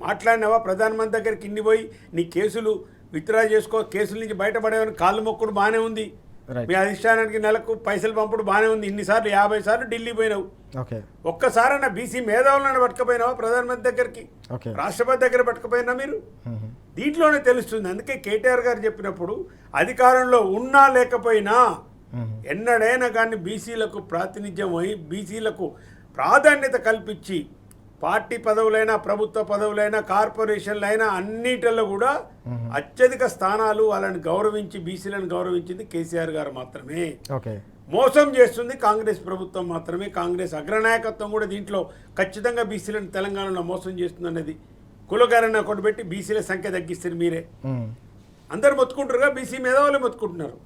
మాట్లాడినావా? ప్రధానమంత్రి దగ్గరికి ఇన్ని పోయి నీ కేసులు విత్డ్రా చేసుకో, కేసుల నుంచి బయటపడేవని కాళ్ళు మొక్కుడు బాగానే ఉంది. Right. మీ అధిష్టానానికి నెలకు పైసలు పంపుడు బాగానే ఉంది, ఇన్నిసార్లు 50 సార్లు ఢిల్లీ పోయినావు, ఓకే ఒక్కసారన్నా బీసీ మేధావులను పట్టుకపోయినావా ప్రధానమంత్రి దగ్గరికి, ఓకే రాష్ట్రపతి దగ్గర పట్టుకపోయినా మీరు? దీంట్లోనే తెలుస్తుంది. అందుకే కేటీఆర్ గారు చెప్పినప్పుడు అధికారంలో ఉన్నా లేకపోయినా ఎన్నడైనా కానీ బీసీలకు ప్రాతినిధ్యం వహి బీసీలకు ప్రాధాన్యత కల్పించి పార్టీ పదవులైనా ప్రభుత్వ పదవులైనా కార్పొరేషన్లైనా అన్నిటిలో కూడా అత్యధిక స్థానాలు వాళ్ళని గౌరవించి బీసీలను గౌరవించింది కేసీఆర్ గారు మాత్రమే. ఓకే మోసం చేస్తుంది కాంగ్రెస్ ప్రభుత్వం మాత్రమే. కాంగ్రెస్ అగ్రనాయకత్వం కూడా దీంట్లో ఖచ్చితంగా బీసీలను తెలంగాణలో మోసం చేస్తుంది అనేది కులగారణ కొట్టుబెట్టి బీసీల సంఖ్య తగ్గిస్తారు మీరే. అందరు మొత్తుకుంటారుగా, బీసీ మేధావులే మొత్తుకుంటున్నారు.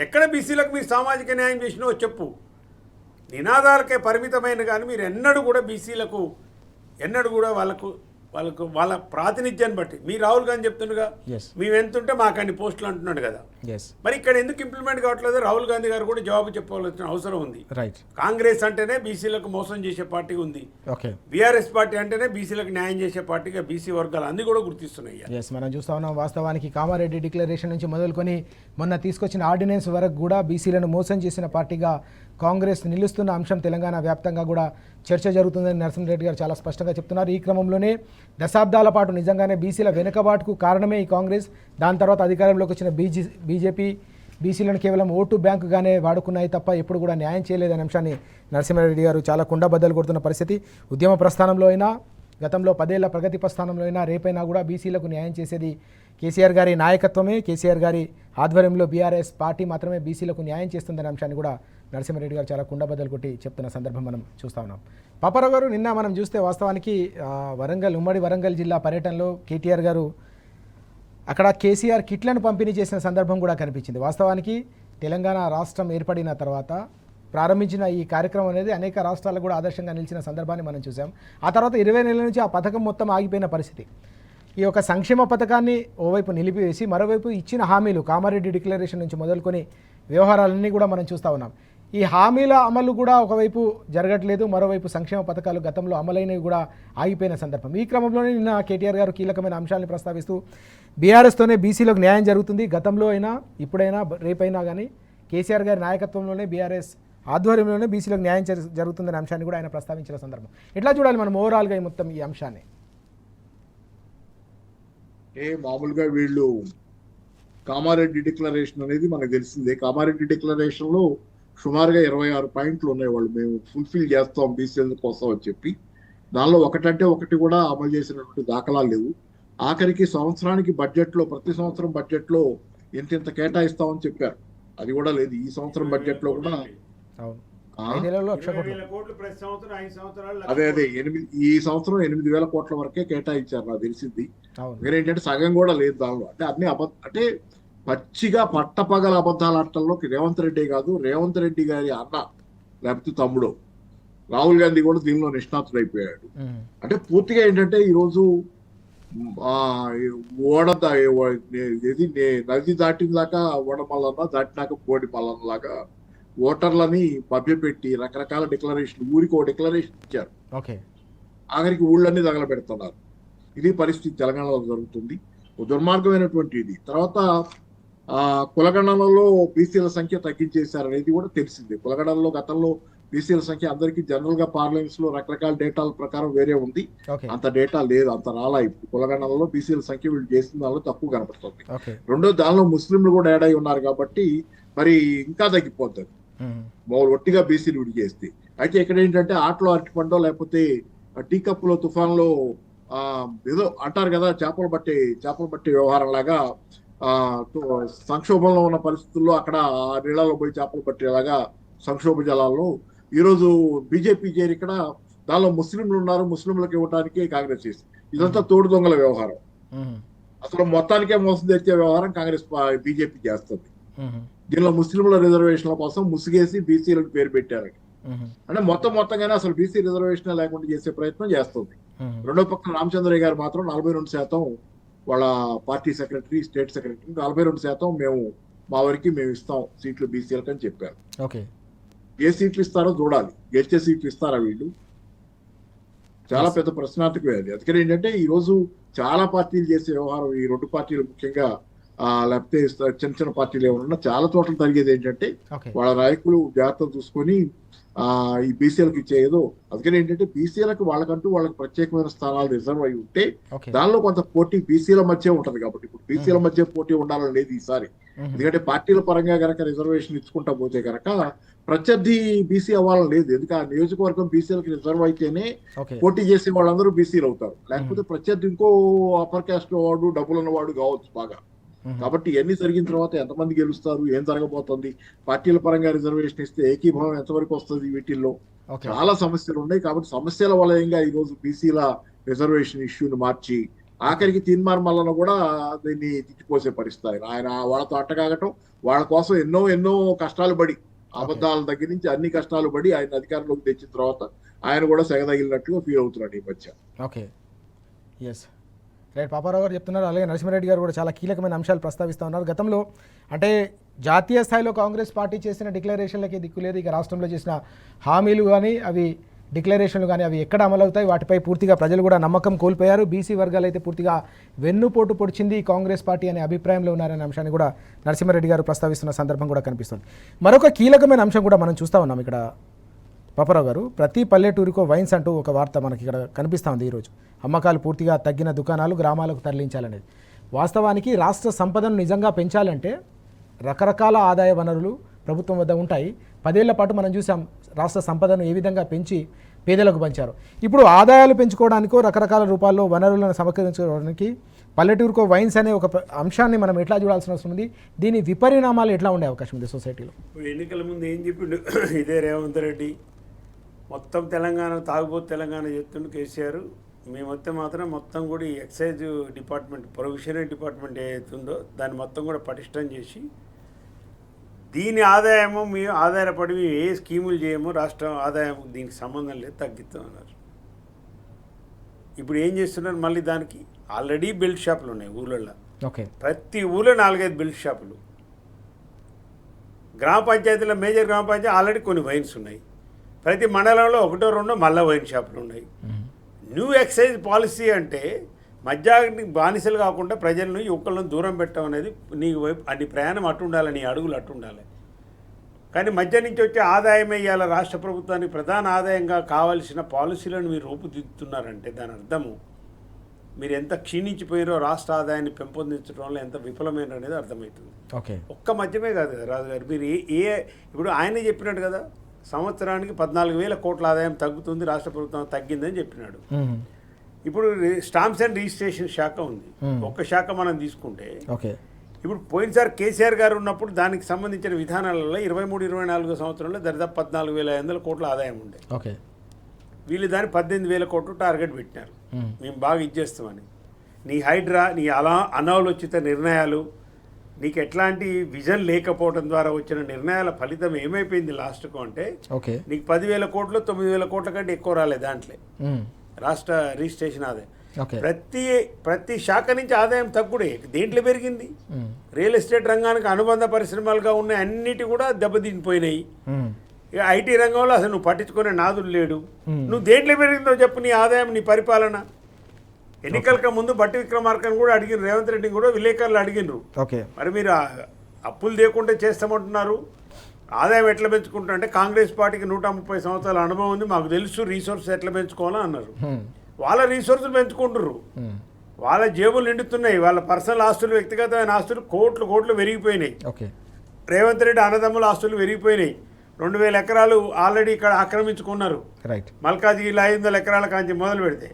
ఎక్కడ బీసీలకు మీరు సామాజిక న్యాయం చేసినో చెప్పు. నినాదాలకే పరిమితమైన కానీ మీరు ఎన్నడూ కూడా బీసీలకు ఎన్నడూ కూడా వాళ్ళ ప్రాతినిధ్యాన్ని బట్టి మీ రాహుల్ గాంధీ చెప్తుండగా మేము ఎంత ఉంటే మాకు అన్ని పోస్టులు అంటున్నాడు కదా, మరి ఇక్కడ ఎందుకు ఇంప్లిమెంట్ కావట్లేదు? రాహుల్ గాంధీ గారు కూడా జవాబు చెప్పవలసిన అవసరం ఉంది. కాంగ్రెస్ అంటేనే బీసీలకు మోసం చేసే పార్టీ ఉంది, బీఆర్ఎస్ పార్టీ అంటేనే బీసీలకు న్యాయం చేసే పార్టీగా బీసీ వర్గాలు అన్ని కూడా గుర్తిస్తున్నాయి. మనం చూస్తా ఉన్నాం. వాస్తవానికి కామారెడ్డి డిక్లరేషన్ నుంచి మొదలుకొని మొన్న తీసుకొచ్చిన ఆర్డినెన్స్ వరకు కూడా బీసీలను మోసం చేసిన పార్టీగా కాంగ్రెస్ నిలుస్తున్న అంశం తెలంగాణ వ్యాప్తంగా కూడా చర్చ జరుగుతుందని నరసింహారెడ్డి గారు చాలా స్పష్టంగా చెప్తున్నారు. ఈ క్రమంలోనే దశాబ్దాల పాటు నిజంగానే బీసీల వెనుకబాటుకు కారణమే ఈ కాంగ్రెస్, దాని తర్వాత అధికారంలోకి వచ్చిన బీజేపీ బీసీలను కేవలం ఓటు బ్యాంకుగానే వాడుకున్నాయి తప్ప ఎప్పుడు కూడా న్యాయం చేయలేదనే అంశాన్ని నరసింహారెడ్డి గారు చాలా కుండబద్దలు కొడుతున్న పరిస్థితి. ఉద్యమ ప్రస్థానంలో అయినా, గతంలో 10 ఏళ్ల ప్రగతి ప్రస్థానంలో అయినా, రేపైనా కూడా బీసీలకు న్యాయం చేసేది కేసీఆర్ గారి నాయకత్వమే. కేసీఆర్ గారి ఆధ్వర్యంలో బీఆర్ఎస్ పార్టీ మాత్రమే బీసీలకు న్యాయం చేస్తుందనే అంశాన్ని కూడా నరసింహారెడ్డి గారు చాలా కుండబద్దలు కొట్టి చెప్తున్న సందర్భం మనం చూస్తూ ఉన్నాం. పాపారావు గారు, నిన్న మనం చూస్తే వాస్తవానికి ఉమ్మడి వరంగల్ జిల్లా పర్యటనలో కేటీఆర్ గారు అక్కడ కేసీఆర్ కిట్లను పంపిణీ చేసిన సందర్భం కూడా కనిపించింది. వాస్తవానికి తెలంగాణ రాష్ట్రం ఏర్పడిన తర్వాత ప్రారంభించిన ఈ కార్యక్రమం అనేది అనేక రాష్ట్రాలకు కూడా ఆదర్శంగా నిలిచిన సందర్భాన్ని మనం చూసాం. ఆ తర్వాత 20 నెలల నుంచి ఆ పథకం మొత్తం ఆగిపోయిన పరిస్థితి. ఈ యొక్క సంక్షేమ పథకాన్ని ఓవైపు నిలిపివేసి మరోవైపు ఇచ్చిన హామీలు కామారెడ్డి డిక్లరేషన్ నుంచి మొదలుకొని వ్యవహారాలన్నీ కూడా మనం చూస్తూ ఉన్నాం. ఈ హామీల అమలు కూడా ఒకవైపు జరగట్లేదు, మరోవైపు సంక్షేమ పథకాలు గతంలో అమలైనవి కూడా ఆగిపోయిన సందర్భం. ఈ క్రమంలోనే నిన్న కేటీఆర్ గారు కీలకమైన అంశాలను ప్రస్తావిస్తూ బీఆర్ఎస్తోనే బీసీలకు న్యాయం జరుగుతుంది, గతంలో అయినా ఇప్పుడైనా రేపైనా కానీ కేసీఆర్ గారి నాయకత్వంలోనే బీఆర్ఎస్ ఆధ్వర్యంలోనే బీసీలకు న్యాయం జరుగుతుందనే అంశాన్ని కూడా ఆయన ప్రస్తావించిన సందర్భం. ఎట్లా చూడాలి మనం ఓవరాల్గా ఈ మొత్తం ఈ అంశాన్ని? మామూలుగా వీళ్ళు కామారెడ్డి డిక్లరేషన్ అనేది మనకు తెలిసిందే. కామారెడ్డి డిక్లరేషన్ లో సుమారుగా 26 పాయింట్లు ఉన్నాయి. వాళ్ళు మేము ఫుల్ఫిల్ చేస్తాం బీసీల కోసం అని చెప్పి, దానిలో ఒకటంటే ఒకటి కూడా అమలు చేసినటువంటి దాఖలాలు లేవు. ఆఖరికి సంవత్సరానికి బడ్జెట్లో, ప్రతి సంవత్సరం బడ్జెట్లో ఇంత కేటాయిస్తామని చెప్పారు, అది కూడా లేదు. ఈ సంవత్సరం బడ్జెట్ లో కూడా అదే ఈ సంవత్సరం 8,000 కోట్ల వరకే కేటాయించారు నాకు తెలిసింది. ఏంటంటే సగం కూడా లేదు దానిలో. అంటే అన్ని అంటే పచ్చిగా పట్టపగల అబద్ధాలు ఆటల్లో రేవంత్ రెడ్డి కాదు, రేవంత్ రెడ్డి గారి అన్న లేకపోతే తమ్ముడు రాహుల్ గాంధీ కూడా దీనిలో నిష్ణాతుడైపోయాడు. అంటే పూర్తిగా ఏంటంటే ఈరోజు నది దాటిన దాకా ఓడమల్లన్న, దాటినాక బోడి మల్లన్నలాగా ఓటర్లని మభ్యపెట్టి రకరకాల డిక్లరేషన్, ఊరికి ఒక డిక్లరేషన్ ఇచ్చారు, ఆఖరికి ఊళ్ళన్నీ తగలబెడుతున్నారు. ఇది పరిస్థితి తెలంగాణలో జరుగుతుంది, దుర్మార్గమైనటువంటి ఇది. తర్వాత కులగణనలో బీసీల సంఖ్య తగ్గించేశారనేది కూడా తెలిసింది. కులగణనలో గతంలో బీసీల సంఖ్య అందరికీ జనరల్ గా పార్లమెంట్స్ లో రకరకాల డేటాల ప్రకారం వేరే ఉంది, అంత డేటా లేదు, అంత రాలా. ఇప్పుడు కులగణనలో బీసీల సంఖ్య వీళ్ళు చేసిన దానిలో తక్కువ కనపడుతుంది. రెండో దానిలో ముస్లింలు కూడా యాడ్ అయి ఉన్నారు కాబట్టి మరి ఇంకా తగ్గిపోతుంది ఒట్టిగా బీసీలు విడి చేస్తే. అయితే ఇక్కడ ఏంటంటే ఆటలో అరటిపండో లేకపోతే టీ కప్పులో తుఫాన్లో ఏదో అంటారు కదా, చేపలు పట్టే వ్యవహారం లాగా సంక్షోభంలో ఉన్న పరిస్థితుల్లో అక్కడ నీళ్ళలో పోయి చేపలు పట్టేలాగా సంక్షోభ జలాల్లో ఈరోజు బీజేపీ చేరి ఇక్కడ దానిలో ముస్లింలు ఉన్నారు, ముస్లింలకు ఇవ్వడానికి కాంగ్రెస్ చేసి ఇదంతా తోడు దొంగల వ్యవహారం. అసలు మొత్తానికే మోసం తెచ్చే వ్యవహారం కాంగ్రెస్ బీజేపీ చేస్తుంది. దీనిలో ముస్లింల రిజర్వేషన్ల కోసం ముసుగేసి బీసీలకు పేరు పెట్టారని, అంటే మొత్తంగానే అసలు బీసీ రిజర్వేషన్ లేకుండా చేసే ప్రయత్నం చేస్తుంది. రెండో పక్కన రామచంద్రయ్య గారు మాత్రం 42% వాళ్ళ పార్టీ సెక్రటరీ, స్టేట్ సెక్రటరీ 42% మేము మా వరకు మేము ఇస్తాం సీట్లు బీసీలకు అని చెప్పారు. ఏ సీట్లు ఇస్తారో చూడాలి, గెలిచే సీట్లు ఇస్తారా వీళ్ళు? చాలా పెద్ద ప్రశ్నార్థకమే అది. అందుకని ఏంటంటే ఈ రోజు చాలా పార్టీలు చేసే వ్యవహారం, ఈ రెండు పార్టీలు ముఖ్యంగా లేకపోతే చిన్న చిన్న పార్టీలు ఏమన్నా చాలా చోట్ల జరిగేది ఏంటంటే ఓకే వాళ్ళ నాయకులు జాగ్రత్తలు చూసుకొని ఈ బీసీలకు ఇచ్చేదో. అందుకని ఏంటంటే బీసీలకు వాళ్ళకంటూ వాళ్ళకి ప్రత్యేకమైన స్థానాలు రిజర్వ్ అయి ఉంటే ఓకే దానిలో కొంత పోటీ బీసీల మధ్య ఉంటది. కాబట్టి ఇప్పుడు బీసీల మధ్య పోటీ ఉండాలని లేదు ఈసారి. ఎందుకంటే పార్టీల పరంగా గనక రిజర్వేషన్ ఇచ్చుకుంటా పోతే గనక ప్రత్యర్థి బీసీ అవ్వాలని లేదు. ఎందుకంటే ఆ నియోజకవర్గం బీసీలకు రిజర్వ్ అయితేనే ఓకే పోటీ చేసే వాళ్ళందరూ బీసీలు అవుతారు. లేకపోతే ప్రత్యర్థి ఇంకో అప్పర్ క్యాస్ట్ వాడు డబ్బులు ఉన్నవాడు కావచ్చు బాగా. కాబట్టి ఇవన్నీ జరిగిన తర్వాత ఎంతమంది గెలుస్తారు, ఏం జరగబోతుంది, పార్టీల పరంగా రిజర్వేషన్ ఇస్తే ఏకీభావం ఎంతవరకు వస్తుంది, వీటిల్లో ఓకే చాలా సమస్యలు ఉన్నాయి. కాబట్టి సమస్యల వలయంగా ఈ రోజు బీసీల రిజర్వేషన్ ఇష్యూని మార్చి ఆఖరికి తీన్మార్ మల్లన కూడా దీన్ని తిట్టిపోసే పరిస్థితి. ఆయన వాళ్ళతో అట్టగాగటం, వాళ్ళ కోసం ఎన్నో కష్టాలు పడి అబద్ధాల దగ్గర నుంచి అన్ని కష్టాలు పడి ఆయన అధికారంలోకి తెచ్చిన తర్వాత ఆయన కూడా సెగదగిలినట్టుగా ఫీల్ అవుతున్నాడు ఈ మధ్య. Okay yes right. పాపారావు గారు చెప్తున్నారు, అలాగే నరసింహారెడ్డి గారు కూడా చాలా కీలకమైన అంశాలు ప్రస్తావిస్తూ ఉన్నారు. గతంలో అంటే జాతీయ స్థాయిలో కాంగ్రెస్ పార్టీ చేసిన డిక్లరేషన్లకే దిక్కు లేదు, ఇక రాష్ట్రంలో చేసిన హామీలు కానీ అవి డిక్లరేషన్లు కానీ అవి ఎక్కడ అమలవుతాయి, వాటిపై పూర్తిగా ప్రజలు కూడా నమ్మకం కోల్పోయారు. బీసీ వర్గాలు అయితే పూర్తిగా వెన్నుపోటు పొడిచింది కాంగ్రెస్ పార్టీ అనే అభిప్రాయంలో ఉన్నారనే అంశాన్ని కూడా నరసింహారెడ్డి గారు ప్రస్తావిస్తున్న సందర్భం కూడా కనిపిస్తుంది. మరొక కీలకమైన అంశం కూడా మనం చూస్తూ ఉన్నాం ఇక్కడ పాపారావు గారు. ప్రతి పల్లెటూరికో వైన్స్ అంటూ ఒక వార్త మనకి ఇక్కడ కనిపిస్తూ ఉంది ఈరోజు. అమ్మకాలు పూర్తిగా తగ్గిన దుకాణాలు గ్రామాలకు తరలించాలనేది. వాస్తవానికి రాష్ట్ర సంపదను నిజంగా పెంచాలంటే రకరకాల ఆదాయ వనరులు ప్రభుత్వం వద్ద ఉంటాయి. 10 ఏళ్ల పాటు మనం చూసాం రాష్ట్ర సంపదను ఏ విధంగా పెంచి పేదలకు పంచారు. ఇప్పుడు ఆదాయాలు పెంచుకోవడానికో రకరకాల రూపాల్లో వనరులను సమకరించుకోవడానికి పల్లెటూరుకో వైన్స్ అనే ఒక అంశాన్ని మనం ఎట్లా చూడాల్సిన అవసరం ఉంది, దీని విపరిణామాలు ఎట్లా ఉండే అవకాశం ఉంది సొసైటీలో? ఎన్నికల ముందు ఏం చెప్పిండు ఇదే రేవంత్ రెడ్డి, మొత్తం తెలంగాణ తాగుబోతు తెలంగాణ చెప్తుండు కేసీఆర్. మేమైతే మొత్తం కూడా ఈ ఎక్సైజ్ డిపార్ట్మెంట్, ప్రొవిషనరీ డిపార్ట్మెంట్ ఏదైతుందో దాన్ని మొత్తం కూడా పటిష్టం చేసి దీని ఆదాయము మేము ఆధారపడి మేము ఏ స్కీములు చేయమో రాష్ట్రం ఆదాయం దీనికి సంబంధం లేదు తగ్గిస్తాం అన్నారు. ఇప్పుడు ఏం చేస్తున్నారు, మళ్ళీ దానికి ఆల్రెడీ బెల్ట్ షాపులు ఉన్నాయి ఊళ్ళల్లో. ఓకే ప్రతి ఊళ్ళో 4-5 బెల్ట్ షాపులు. గ్రామ పంచాయతీలో మేజర్ గ్రామ పంచాయతీ ఆల్రెడీ కొన్ని వైన్స్ ఉన్నాయి. ప్రతి మండలంలో 1-2 మళ్ళా వైన్ షాపులు ఉన్నాయి. న్యూ ఎక్సైజ్ పాలసీ అంటే మద్యానికి బానిసలు కాకుండా ప్రజలను యువకులను దూరం పెట్టడం అనేది నీ వైపు నీ ప్రయాణం అట్టు ఉండాలి, నీ అడుగులు అట్టు ఉండాలి. కానీ మధ్య నుంచి వచ్చే ఆదాయం ఇవాళ రాష్ట్ర ప్రభుత్వానికి ప్రధాన ఆదాయంగా కావాల్సిన పాలసీలను మీరు రూపుదిద్దుతున్నారంటే దాని అర్థము మీరు ఎంత క్షీణించిపోయారో, రాష్ట్ర ఆదాయాన్ని పెంపొందించడంలో ఎంత విఫలమైన అనేది అర్థమవుతుంది. ఓకే ఒక్క మధ్యమే కాదు కదా రాజు గారు, మీరు ఇప్పుడు ఆయనే చెప్పినట్టు కదా సంవత్సరానికి 14,000 కోట్ల ఆదాయం తగ్గుతుంది, రాష్ట్ర ప్రభుత్వం తగ్గిందని చెప్పినాడు. ఇప్పుడు స్టాంప్స్ అండ్ రిజిస్ట్రేషన్ శాఖ ఉంది, ఒక్క శాఖ మనం తీసుకుంటే ఓకే ఇప్పుడు పోయినసారి కేసీఆర్ గారు ఉన్నప్పుడు దానికి సంబంధించిన విధానాలలో 23-24 సంవత్సరంలో దరిదాపు 14,500 కోట్ల ఆదాయం ఉండే. ఓకే వీళ్ళు దాన్ని 18,000 కోట్లు టార్గెట్ పెట్టినారు, మేము బాగా ఇచ్చేస్తామని. నీ హైడ్రా, నీ అనాలోచిత నిర్ణయాలు, నీకు ఎట్లాంటి విజన్ లేకపోవడం ద్వారా వచ్చిన నిర్ణయాల ఫలితం ఏమైపోయింది లాస్ట్కు అంటే ఓకే నీకు 10,000 కోట్లు 9,000 కోట్ల కంటే ఎక్కువ రాలేదు దాంట్లో రాష్ట్ర రిజిస్ట్రేషన్ ఆదాయం. ప్రతి శాఖ నుంచి ఆదాయం తగ్గుడే. దేంట్లో పెరిగింది? రియల్ ఎస్టేట్ రంగానికి అనుబంధ పరిశ్రమలుగా ఉన్న అన్నిటి కూడా దెబ్బతినిపోయినాయి. ఇక ఐటీ రంగంలో అసలు నువ్వు పట్టించుకునే నాదులు లేడు. నువ్వు దేంట్లో పెరిగిందో చెప్పు నీ ఆదాయం, నీ పరిపాలన. ఎన్నికలకు ముందు బట్టి విక్రమార్కని కూడా అడిగినారు, రేవంత్ రెడ్డిని కూడా విలేకరులు అడిగినారు, మరి మీరు అప్పులు లేకుండా చేస్తామంటున్నారు, ఆదాయం ఎట్లా పెంచుకుంటారు అంటే కాంగ్రెస్ పార్టీకి 130 సంవత్సరాల అనుభవం ఉంది, మాకు తెలుసు రీసోర్స్ ఎట్లా పెంచుకోవాలని అన్నారు. వాళ్ళ రీసోర్సులు పెంచుకుంటారు, వాళ్ళ జేబులు నిండుతున్నాయి, వాళ్ళ పర్సనల్ ఆస్తులు, వ్యక్తిగతమైన ఆస్తులు కోట్లు పెరిగిపోయినాయి. రేవంత్ రెడ్డి అన్నదమ్ముల ఆస్తులు పెరిగిపోయినాయి. 2,000 ఎకరాలు ఆల్రెడీ ఇక్కడ ఆక్రమించుకున్నారు. మల్కాజ్గిరిలో 500 ఎకరాల కాంచి మొదలు పెడితే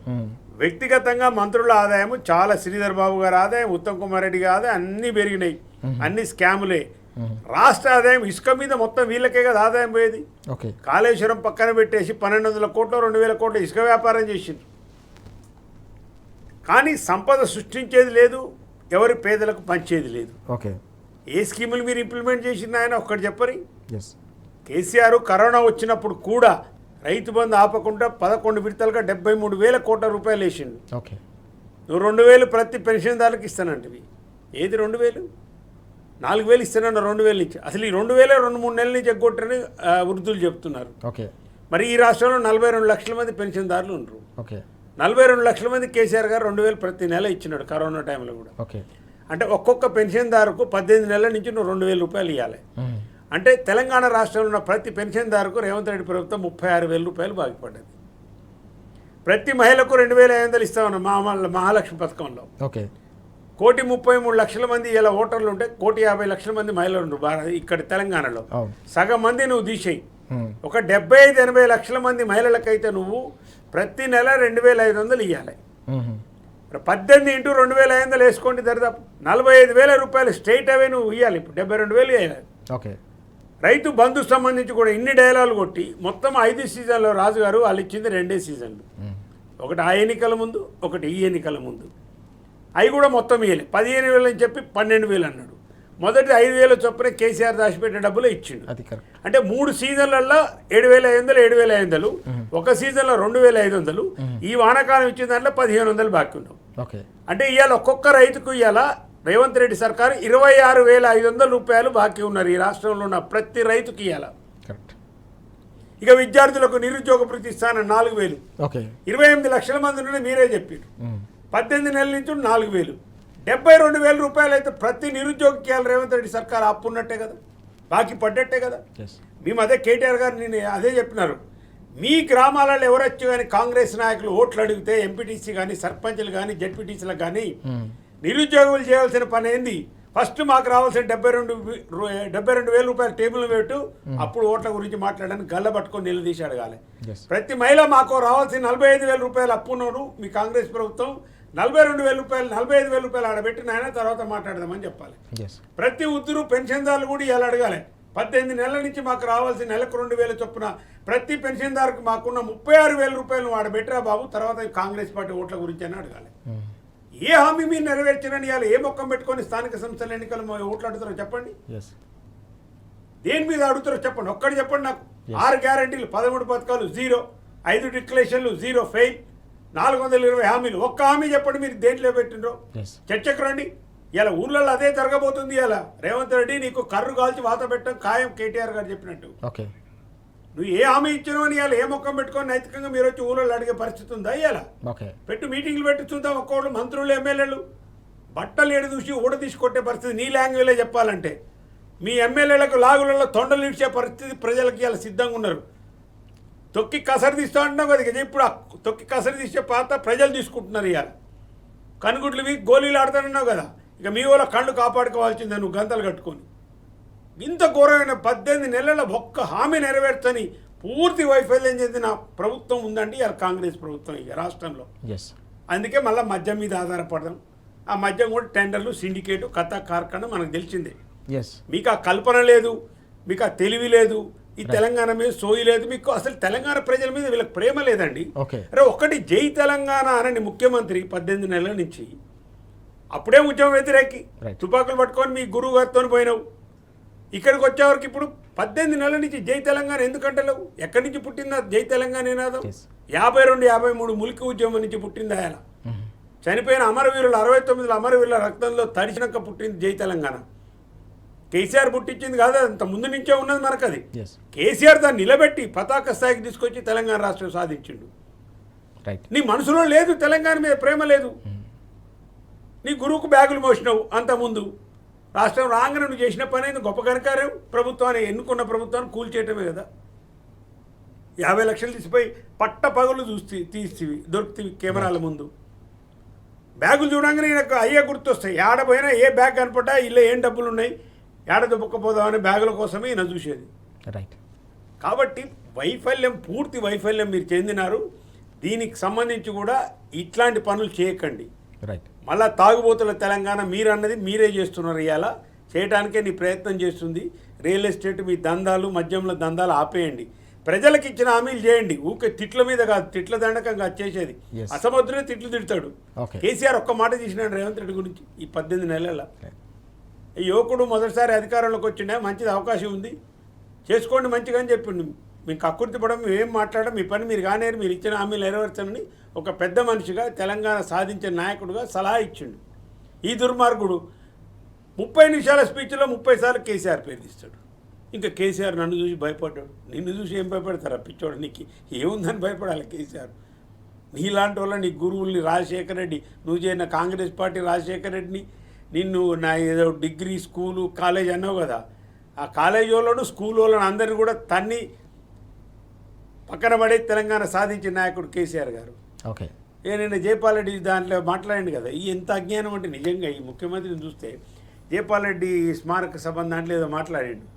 వ్యక్తిగతంగా మంత్రుల ఆదాయం చాలా, శ్రీధర్ బాబు గారి ఆదాయం, ఉత్తమ్ కుమార్ రెడ్డి గారి ఆదాయం అన్నీ పెరిగినాయి, అన్ని స్కాములే. రాష్ట్ర ఆదాయం ఇసుక మీద మొత్తం వీళ్ళకే కదా ఆదాయం పోయేది. కాళేశ్వరం పక్కన పెట్టేసి 1,200 కోట్లు 2,000 కోట్లు ఇసుక వ్యాపారం చేసిండ్రు. కానీ సంపద సృష్టించేది లేదు, ఎవరి పేదలకు పంచేది లేదు. ఏ స్కీములు మీరు ఇంప్లిమెంట్ చేసిన ఆయన ఒక్కటి చెప్పరి. కేసీఆర్ కరోనా వచ్చినప్పుడు కూడా రైతు బంధు ఆపకుండా 11 విడతలుగా 73,000 కోట్ల రూపాయలు వేసిండు. నువ్వు 2,000 ప్రతి పెన్షన్దారులకు ఇస్తానంటివి. ఏది 2,000? 4,000 ఇస్తానన్న 2,000 నుంచి. అసలు ఈ 2,000 2-3 నెలల నుంచి ఎగ్గొట్టని వృద్ధులు చెప్తున్నారు. మరి ఈ రాష్ట్రంలో 42 లక్షల మంది పెన్షన్దారులు ఉన్నారు. 42 లక్షల మంది కేసీఆర్ గారు 2,000 ప్రతి నెల ఇచ్చినాడు కరోనా టైంలో కూడా. అంటే ఒక్కొక్క పెన్షన్దారుకు 18 నెలల నుంచి నువ్వు 2,000 రూపాయలు ఇవ్వాలి. అంటే తెలంగాణ రాష్ట్రంలో ఉన్న ప్రతి పెన్షన్దారుకు రేవంత్ రెడ్డి ప్రభుత్వం 36,000 రూపాయలు బాగుపడ్డది. ప్రతి మహిళకు 2,500 ఇస్తామన్న మహాలక్ష్మి పథకంలో. ఓకే. 1,33,00,000 మంది ఇలా ఓటర్లు ఉంటే 1,50,00,000 మంది మహిళలు ఉన్నారు ఇక్కడ తెలంగాణలో. సగం మంది నువ్వు తీసేయి. ఒక 75-80 లక్షల మంది మహిళలకైతే నువ్వు ప్రతి నెల 2,500 ఇవ్వాలి. 18 ఇంటూ 2,500 వేసుకోండి, దరిదాపు 45,000 రూపాయలు స్ట్రైట్ అవే నువ్వు ఇవ్వాలి. ఇప్పుడు 72,000 ఇవ్వాలి. ఓకే. రైతు బంధు సంబంధించి కూడా ఇన్ని డైలాగులు కొట్టి మొత్తం 5 సీజన్లో రాజుగారు వాళ్ళు ఇచ్చింది 2 సీజన్లు. ఒకటి ఆ ఎన్నికల ముందు, ఒకటి ఈ ఎన్నికల ముందు. అవి కూడా మొత్తం ఇవ్వలే. 15,000 అని చెప్పి 12,000 అన్నాడు. మొదటి 5,000 చొప్పున కేసీఆర్ దాచిపెట్టే డబ్బులు ఇచ్చిండు. అంటే 3 సీజన్లలో 7,500 7,500, ఒక సీజన్లో 2,500, ఈ వానాకాలం ఇచ్చిన దాంట్లో 1,500 బాకీ ఉన్నావు. అంటే ఇవాళ ఒక్కొక్క రైతుకు ఇవాళ రేవంత్ రెడ్డి సర్కారు 26,500 రూపాయలు బాకీ ఉన్నారు ఈ రాష్ట్రంలో ఉన్న ప్రతి రైతుకి ఇవాళ. ఇక విద్యార్థులకు నిరుద్యోగ భృతి ఇస్తానని 4,000. 28 లక్షల మంది నుండి మీరే చెప్పారు. 18 నెలల నుంచి 4,000. 72,000 రూపాయలు అయితే ప్రతి నిరుద్యోగికి రేవంత్ రెడ్డి సర్కార్ అప్పున్నట్టే కదా, బాకీ పడ్డట్టే కదా. మేము అదే కేటీఆర్ గారు నేను అదే చెప్పినారు. మీ గ్రామాలలో ఎవరొచ్చి కానీ కాంగ్రెస్ నాయకులు ఓట్లు అడిగితే ఎంపీటీసీ కానీ సర్పంచ్లు కానీ జడ్పీటీసీలకు కానీ నిరుద్యోగులు చేయాల్సిన పని ఏంది? ఫస్ట్ మాకు రావాల్సిన 72,000 రూపాయలు టేబుల్ పెట్టు, అప్పుడు ఓట్ల గురించి మాట్లాడడానికి గల్ల పట్టుకొని నిలదీసి అడగాలి. ప్రతి మహిళ మాకు రావాల్సిన 45,000 రూపాయలు అప్పున్నారు మీ కాంగ్రెస్ ప్రభుత్వం, 42,000 రూపాయలు 45,000 రూపాయలు ఆడబెట్టిన ఆయన తర్వాత మాట్లాడదామని చెప్పాలి. ప్రతి ఉద్దురు పెన్షన్దారులు కూడా ఇలా అడగాలి. 18 నెలల నుంచి మాకు రావాల్సిన నెలకు 2,000 చొప్పున ప్రతి పెన్షన్దారుకు మాకున్న 36,000 రూపాయలు ఆడబెట్టరా బాబు, తర్వాత కాంగ్రెస్ పార్టీ ఓట్ల గురించి అని అడగాలి. ఏ హామీ మీరు నెరవేర్చినని ఇవాళ ఏ మొక్కం పెట్టుకొని స్థానిక సంస్థల ఎన్నికలు ఓట్లు అడుగుతారో చెప్పండి. దేని మీద అడుగుతారో చెప్పండి, ఒక్కటి చెప్పండి నాకు. 6 గ్యారంటీలు, 13 పథకాలు 0, 5 డిక్లరేషన్లు 0 ఫెయిల్, 420 హామీలు. ఒక్క హామీ చెప్పండి మీరు దేంట్లో పెట్టినరో చర్చకు రండి. ఇలా ఊర్లలో అదే జరగబోతుంది. ఇలా రేవంత్ రెడ్డి నీకు కర్రు కాల్చి వాత పెట్టడం ఖాయం, కేటీఆర్ గారు చెప్పినట్టు. నువ్వు ఏ హామీ ఇచ్చినావు అని ఇవాళ ఏ మొక్కం పెట్టుకొని నైతికంగా మీరు వచ్చి ఊళ్ళో అడిగే పరిస్థితి ఉందా? ఇవాళ పెట్టు మీటింగ్లు పెట్టి చూద్దాం. ఒక్కోళ్ళు మంత్రులు ఎమ్మెల్యేలు బట్టలు ఏడు చూసి ఊడ తీసుకొట్టే పరిస్థితి నీ లాంగ్వేజ్లో చెప్పాలంటే. మీ ఎమ్మెల్యేలకు లాగులలో తొండలు ఇచ్చే పరిస్థితి ప్రజలకు ఇలా సిద్ధంగా ఉన్నారు. తొక్కి కసరు తీస్తూ అంటున్నావు కదా, ఇప్పుడు ఆ తొక్కి కసరు తీసే పాత ప్రజలు తీసుకుంటున్నారు. ఇవాళ కనుగుడ్లు గోళీలు ఆడుతానన్నావు కదా, ఇక మీ వాళ్ళ కళ్ళు కాపాడుకోవాల్సిందే నువ్వు గంతలు కట్టుకొని. ఇంత ఘోరమైన 18 నెలల ఒక్క హామీ నెరవేర్చని పూర్తి వైఫల్యం చెందిన ప్రభుత్వం ఉందండి ఇవాళ కాంగ్రెస్ ప్రభుత్వం ఇక రాష్ట్రంలో. అందుకే మళ్ళీ మద్యం మీద ఆధారపడదాం. ఆ మద్యం కూడా టెండర్లు, సిండికేటు, కథ కార్ఖానా మనకు తెలిసిందే. మీకు ఆ కల్పన లేదు, మీకు ఆ తెలివి లేదు, ఈ తెలంగాణ మీద సోయి లేదు, మీకు అసలు తెలంగాణ ప్రజల మీద వీళ్ళకి ప్రేమ లేదండి. అరే ఒకటి జై తెలంగాణ అనని ముఖ్యమంత్రి 18 నెలల నుంచి అప్పుడే ఉద్యమం వ్యతిరేకి తుపాకులు పట్టుకొని మీ గురువు గారితో పోయినావు. ఇక్కడికి వచ్చేవరకు ఇప్పుడు 18 నెలల నుంచి జై తెలంగాణ ఎందుకంటలేవు? ఎక్కడి నుంచి పుట్టిందా జై తెలంగాణ నినాదం? 52, 53 ములికి ఉద్యమం నుంచి పుట్టింది. ఆయన చనిపోయిన అమరవీరులు 69 అమరవీరుల రక్తంలో తడిచినాక పుట్టింది జై తెలంగాణ. కేసీఆర్ పుట్టించింది కాదు, అంత ముందు నుంచే ఉన్నది మనకు. అది కేసీఆర్ దాన్ని నిలబెట్టి పతాక స్థాయికి తీసుకొచ్చి తెలంగాణ రాష్ట్రం సాధించిండు. నీ మనసులో లేదు, తెలంగాణ మీద ప్రేమ లేదు. నీ గురువుకు బ్యాగులు మోసినావు. అంతకుముందు రాష్ట్రం రాగానే నువ్వు చేసిన పని అయింది గొప్ప కనకారం. ప్రభుత్వాన్ని ఎన్నుకున్న ప్రభుత్వాన్ని కూల్చేయటమే కదా. 50 లక్షలు తీసిపోయి పట్ట పగులు తీస్తీవి దొరుకుతీవి కెమెరాల ముందు. బ్యాగులు చూడంగానే నాకు అయ్యే గుర్తొస్తాయి. ఏడ పోయినా ఏ బ్యాగ్ కనపడ్డా ఇల్లు ఏం డబ్బులు ఉన్నాయి, ఏడ దుబ్బకపోదామని బ్యాగుల కోసమే ఈయన చూసేది. కాబట్టి వైఫల్యం, పూర్తి వైఫల్యం మీరు చెందినారు. దీనికి సంబంధించి కూడా ఇట్లాంటి పనులు చేయకండి. మళ్ళా తాగుబోతుల తెలంగాణ మీరు అన్నది మీరే చేస్తున్నారు. ఇవాళ చేయడానికే నీ ప్రయత్నం చేస్తుంది. రియల్ ఎస్టేట్ మీ దందాలు, మద్యంలో దందాలు ఆపేయండి. ప్రజలకు ఇచ్చిన హామీలు చేయండి. ఊకే తిట్ల మీద కాదు, తిట్ల దండకంగా చేసేది. అసమర్థులే తిట్లు తిడతాడు. కేసీఆర్ ఒక్క మాట చేసినాడు రేవంత్ రెడ్డి గురించి ఈ 18 నెలల. ఈ యువకుడు మొదటిసారి అధికారంలోకి వచ్చిండే, మంచిది అవకాశం ఉంది, చేసుకోండి మంచిగా అని చెప్పిండు. మీకు అకృతి పడడం, మేమేం మాట్లాడడం, మీ పని మీరు కానేరు, మీరు ఇచ్చిన హామీలు నెరవేర్చనని ఒక పెద్ద మనిషిగా తెలంగాణ సాధించే నాయకుడుగా సలహా ఇచ్చిండు. ఈ దుర్మార్గుడు 30 నిమిషాల స్పీచ్లో 30 సార్లు కేసీఆర్ పేరు తీస్తాడు. ఇంకా కేసీఆర్ నన్ను చూసి భయపడ్డాడు. నిన్ను చూసి ఏం భయపడతారా పిచ్చోడు? నీకు ఏముందని భయపడాలి కేసీఆర్? నీలాంటి వాళ్ళ నీ గురువుల్ని రాజశేఖర రెడ్డి, నువ్వు చేరిన కాంగ్రెస్ పార్టీ రాజశేఖర రెడ్డిని, నిన్ను నా ఏదో డిగ్రీ స్కూలు కాలేజ్ అన్నావు కదా, ఆ కాలేజ్ వాళ్ళను స్కూల్ వాళ్ళను అందరినీ కూడా తన్ని పక్కన పడే తెలంగాణ సాధించిన నాయకుడు కేసీఆర్ గారు. ఓకే, నిన్న జైపాల్ రెడ్డి దాంట్లో మాట్లాడింది కదా, ఈ ఎంత అజ్ఞానం అంటే నిజంగా ఈ ముఖ్యమంత్రిని చూస్తే జైపాల్ రెడ్డి స్మారక సభ దాంట్లో ఏదో మాట్లాడిండు.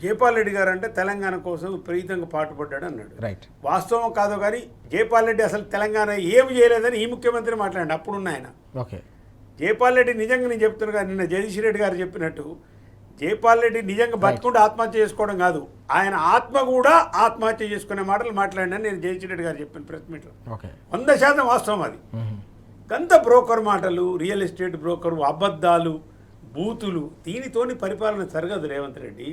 జైపాల్ రెడ్డి గారు అంటే తెలంగాణ కోసం విపరీతంగా పాటుపడ్డాడు అన్నాడు. రైట్, వాస్తవం కాదో కానీ జైపాల్ రెడ్డి అసలు తెలంగాణ ఏమి చేయలేదని ఈ ముఖ్యమంత్రి మాట్లాడండి. అప్పుడున్న ఆయన ఓకే, జైపాల్ రెడ్డి నిజంగా నేను చెప్తున్నా కదా, నిన్న జగదీష్ రెడ్డి గారు చెప్పినట్టు జైపాల్ రెడ్డి నిజంగా బతుకుంటే ఆత్మహత్య చేసుకోవడం కాదు, ఆయన ఆత్మ కూడా ఆత్మహత్య చేసుకునే మాటలు మాట్లాడినని నేను జగదీష్ రెడ్డి గారు చెప్పిన ప్రెస్ మీట్లో. ఓకే, 100% వాస్తవం అది. గంత బ్రోకర్ మాటలు, రియల్ ఎస్టేట్ బ్రోకరు, అబద్ధాలు, బూతులు, దీనితోని పరిపాలన జరగదు. రేవంత్ రెడ్డి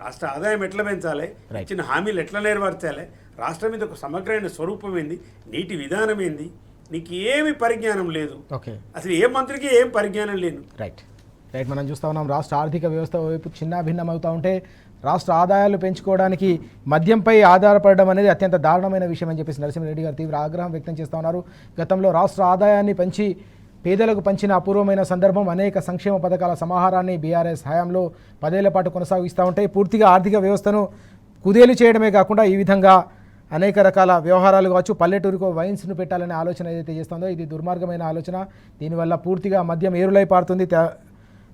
రాష్ట్ర ఆదాయం ఎట్లా పెంచాలి, ఇచ్చిన హామీలు ఎట్లా నెరవేర్చాలి, రాష్ట్రం మీద ఒక సమగ్రమైన స్వరూపం ఏంది, నీటి విధానం ఏంది, నీకు ఏమి పరిజ్ఞానం లేదు. ఓకే, అసలు ఏ మంత్రికి ఏం పరిజ్ఞానం లేదు. రైట్ రైట్ మనం చూస్తూ ఉన్నాం రాష్ట్ర ఆర్థిక వ్యవస్థ వైపు చిన్నాభిన్నమవుతూ ఉంటే రాష్ట్ర ఆదాయాలు పెంచుకోవడానికి మద్యంపై ఆధారపడడం అనేది అత్యంత దారుణమైన విషయం అని చెప్పేసి నరసింహారెడ్డి గారు తీవ్ర ఆగ్రహం వ్యక్తం చేస్తూ ఉన్నారు. గతంలో రాష్ట్ర ఆదాయాన్ని పెంచి పేదలకు పంచిన అపూర్వమైన సందర్భం, అనేక సంక్షేమ పథకాల సమాహారాన్ని బీఆర్ఎస్ హయాంలో 10 ఏళ్ల పాటు కొనసాగిస్తూ ఉంటే పూర్తిగా ఆర్థిక వ్యవస్థను కుదేలు చేయడమే కాకుండా ఈ విధంగా అనేక రకాల వ్యవహారాలు కావచ్చు, పల్లెటూరుకో వైన్స్ను పెట్టాలనే ఆలోచన ఏదైతే చేస్తుందో ఇది దుర్మార్గమైన ఆలోచన. దీనివల్ల పూర్తిగా మద్యం ఏరులై పారుతుంది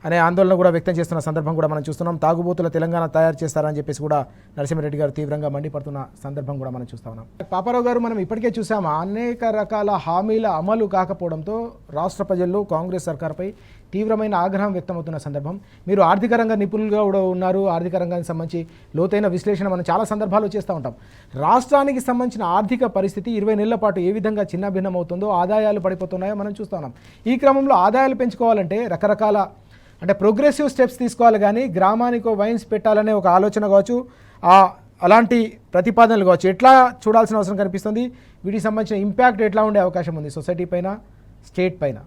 అనే ఆందోళన కూడా వ్యక్తం చేస్తున్న సందర్భం కూడా మనం చూస్తున్నాం. తాగుబోతుల తెలంగాణ తయారు చేస్తారని చెప్పేసి కూడా నరసింహారెడ్డి గారు తీవ్రంగా మండిపడుతున్న సందర్భం కూడా మనం చూస్తా ఉన్నాం. పాపారావు గారు, మనం ఇప్పటికే చూసాం అనేక రకాల హామీల అమలు కాకపోవడంతో రాష్ట్ర ప్రజల్లో కాంగ్రెస్ సర్కార్పై తీవ్రమైన ఆగ్రహం వ్యక్తమవుతున్న సందర్భం. మీరు ఆర్థిక రంగ నిపుణులుగా కూడా ఉన్నారు, ఆర్థిక రంగానికి సంబంధించి లోతైన విశ్లేషణ మనం చాలా సందర్భాలు చేస్తూ ఉంటాం. రాష్ట్రానికి సంబంధించిన ఆర్థిక పరిస్థితి 20 నెలల పాటు ఏ విధంగా చిన్నభిన్నం అవుతుందో, ఆదాయాలు పడిపోతున్నాయో మనం చూస్తూ ఉన్నాం. ఈ క్రమంలో ఆదాయాలు పెంచుకోవాలంటే రకరకాల అంటే ప్రోగ్రెసివ్ స్టెప్స్ తీసుకోవాలి, కానీ గ్రామానికి వైన్స్ పెట్టాలనే ఒక ఆలోచన కావచ్చు, అలాంటి ప్రతిపాదనలు కావచ్చు, ఎట్లా చూడాల్సిన అవసరం కనిపిస్తుంది? వీటికి సంబంధించిన ఇంపాక్ట్ ఎట్లా ఉండే అవకాశం ఉంది సొసైటీ పైన, స్టేట్ పైన?